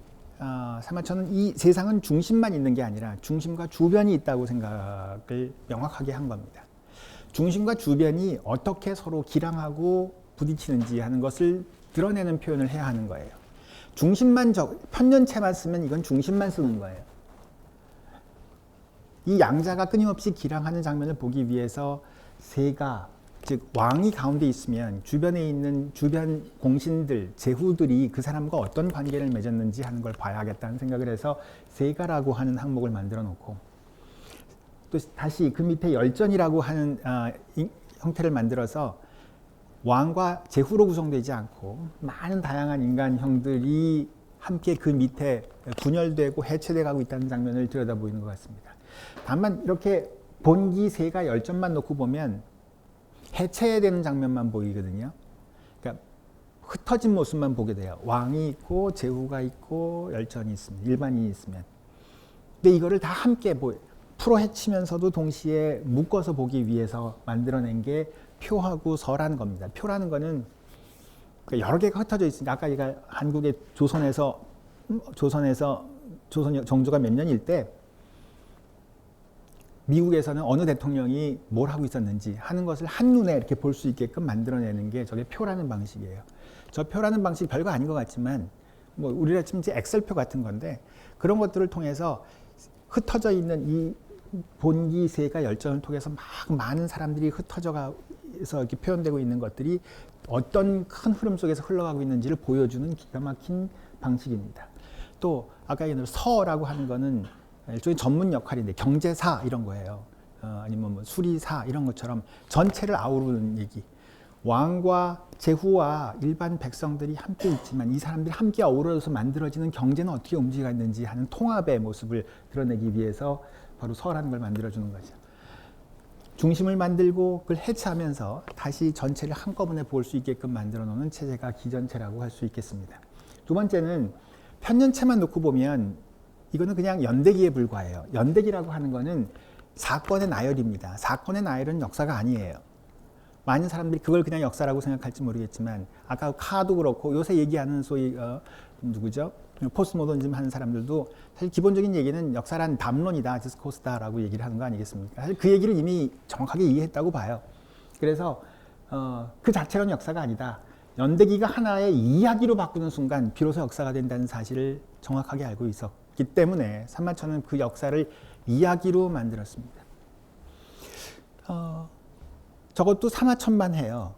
사마천은 이 세상은 중심만 있는 게 아니라 중심과 주변이 있다고 생각을 명확하게 한 겁니다. 중심과 주변이 어떻게 서로 기량하고 부딪히는지 하는 것을 드러내는 표현을 해야 하는 거예요. 중심만 편년체만 쓰면 이건 중심만 쓰는 거예요. 이 양자가 끊임없이 기량하는 장면을 보기 위해서 세가 즉 왕이 가운데 있으면 주변에 있는 주변 공신들, 제후들이 그 사람과 어떤 관계를 맺었는지 하는 걸 봐야겠다는 생각을 해서 세가라고 하는 항목을 만들어 놓고 또 다시 그 밑에 열전이라고 하는 형태를 만들어서 왕과 제후로 구성되지 않고 많은 다양한 인간형들이 함께 그 밑에 분열되고 해체돼 가고 있다는 장면을 들여다보이는 것 같습니다. 다만 이렇게 본기, 세가, 열전만 놓고 보면 해체되는 장면만 보이거든요. 그러니까 흩어진 모습만 보게 돼요. 왕이 있고 제후가 있고 열전이 있습니다. 일반인이 있으면. 근데 이거를 다 함께 풀어 헤치면서도 동시에 묶어서 보기 위해서 만들어낸 게 표하고 서라는 겁니다. 표라는 거는 여러 개가 흩어져 있으니까 아까 얘가 한국의 조선에서 조선 정조가 몇 년일 때 미국에서는 어느 대통령이 뭘 하고 있었는지 하는 것을 한눈에 이렇게 볼 수 있게끔 만들어내는 게 저게 표라는 방식이에요. 저 표라는 방식 별거 아닌 것 같지만 뭐 우리가 지금 이제 엑셀표 같은 건데 그런 것들을 통해서 흩어져 있는 이 본기, 세가, 열전을 통해서 막 많은 사람들이 흩어져 가서 이렇게 표현되고 있는 것들이 어떤 큰 흐름 속에서 흘러가고 있는지를 보여주는 기가 막힌 방식입니다. 또 아까 얘기한 서라고 하는 거는 일종의 전문 역할인데 경제사 이런 거예요. 아니면 뭐 수리사 이런 것처럼 전체를 아우르는 얘기. 왕과 제후와 일반 백성들이 함께 있지만 이 사람들이 함께 어우러져서 만들어지는 경제는 어떻게 움직이는지 하는 통합의 모습을 드러내기 위해서 바로 서라는 걸 만들어주는 거죠. 중심을 만들고 그걸 해체하면서 다시 전체를 한꺼번에 볼 수 있게끔 만들어 놓는 체제가 기전체라고 할 수 있겠습니다. 두 번째는 편년체만 놓고 보면 이거는 그냥 연대기에 불과해요. 연대기라고 하는 거는 사건의 나열입니다. 사건의 나열은 역사가 아니에요. 많은 사람들이 그걸 그냥 역사라고 생각할지 모르겠지만 아까 카도 그렇고 요새 얘기하는 소위 누구죠? 포스트모더니즘 하는 사람들도 사실 기본적인 얘기는 역사란 담론이다, 디스코스다라고 얘기를 하는 거 아니겠습니까? 사실 그 얘기를 이미 정확하게 이해했다고 봐요. 그래서 그 자체로는 역사가 아니다. 연대기가 하나의 이야기로 바꾸는 순간 비로소 역사가 된다는 사실을 정확하게 알고 있었기 때문에 산마천은 그 역사를 이야기로 만들었습니다. 저것도 사마천만 해요.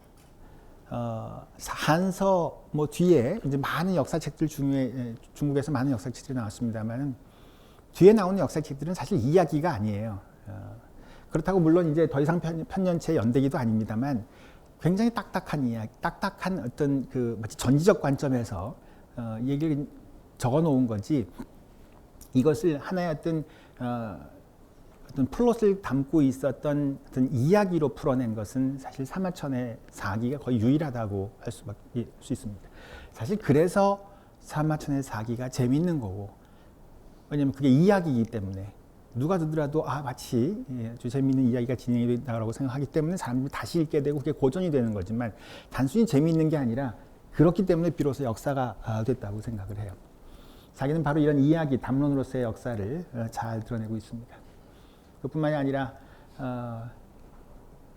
한서 뭐 뒤에 이제 많은 역사책들 중에 중국에서 많은 역사책들이 나왔습니다만은 뒤에 나오는 역사책들은 사실 이야기가 아니에요. 그렇다고 물론 이제 더 이상 편년체 연대기도 아닙니다만 굉장히 딱딱한 이야기, 딱딱한 어떤 그 마치 전지적 관점에서 얘기를 적어놓은 거지 이것을 하나의 어떤 플롯을 담고 있었던 어떤 이야기로 풀어낸 것은 사실 사마천의 사기가 거의 유일하다고 할 수 있습니다. 사실 그래서 사마천의 사기가 재밌는 거고, 왜냐하면 그게 이야기이기 때문에 누가 듣더라도 마치 아주 재미있는 이야기가 진행이 된다고 생각하기 때문에 사람들이 다시 읽게 되고 그게 고전이 되는 거지만 단순히 재미있는 게 아니라 그렇기 때문에 비로소 역사가 됐다고 생각을 해요. 사기는 바로 이런 이야기, 담론으로서의 역사를 잘 드러내고 있습니다. 그뿐만이 아니라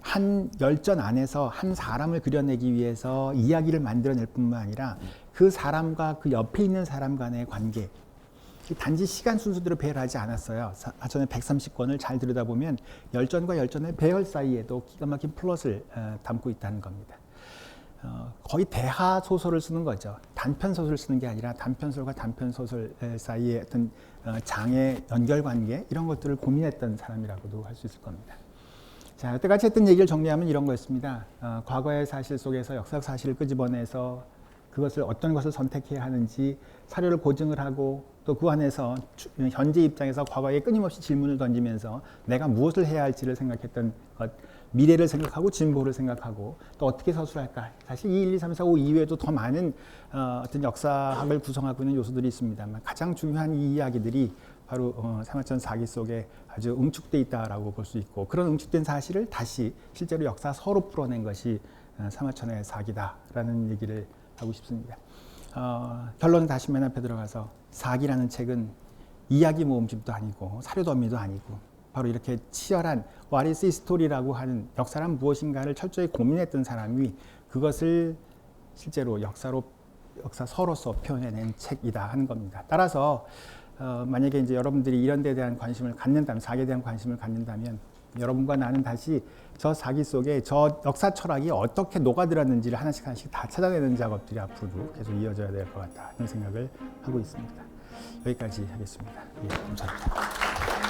한 열전 안에서 한 사람을 그려내기 위해서 이야기를 만들어낼 뿐만 아니라 그 사람과 그 옆에 있는 사람 간의 관계, 단지 시간 순서대로 배열하지 않았어요. 사전의 130권을 잘 들여다보면 열전과 열전의 배열 사이에도 기가 막힌 플롯을 담고 있다는 겁니다. 거의 대하 소설을 쓰는 거죠. 단편 소설을 쓰는 게 아니라 단편소설과 단편소설 사이의 어떤 장의 연결관계 이런 것들을 고민했던 사람이라고도 할 수 있을 겁니다. 자, 여태까지 했던 얘기를 정리하면 이런 거였습니다. 과거의 사실 속에서 역사적 사실을 끄집어내서 그것을 어떤 것을 선택해야 하는지 사료를 고증을 하고 또 그 안에서 현재 입장에서 과거에 끊임없이 질문을 던지면서 내가 무엇을 해야 할지를 생각했던 것, 미래를 생각하고 진보를 생각하고 또 어떻게 서술할까. 사실 2, 1, 2, 3, 4, 5 이외에도 더 많은 어떤 역사학을 구성하고 있는 요소들이 있습니다만 가장 중요한 이 이야기들이 바로 사마천 사기 속에 아주 응축돼 있다라고 볼 수 있고 그런 응축된 사실을 다시 실제로 역사서로 풀어낸 것이 사마천의 사기다라는 얘기를 하고 싶습니다. 결론은 다시 맨 앞에 들어가서 사기라는 책은 이야기 모음집도 아니고 사료 더미도 아니고 바로 이렇게 치열한 What is history라고 하는 역사란 무엇인가를 철저히 고민했던 사람이 그것을 실제로 역사서로서 표현해낸 책이다 하는 겁니다. 따라서 만약에 이제 여러분들이 이런 데에 대한 관심을 갖는다면, 사기에 대한 관심을 갖는다면 여러분과 나는 다시 저 사기 속에 저 역사 철학이 어떻게 녹아들었는지를 하나씩 다 찾아내는 작업들이 앞으로도 계속 이어져야 될 것 같다 이런 생각을 하고 있습니다. 여기까지 하겠습니다. 예, 감사합니다.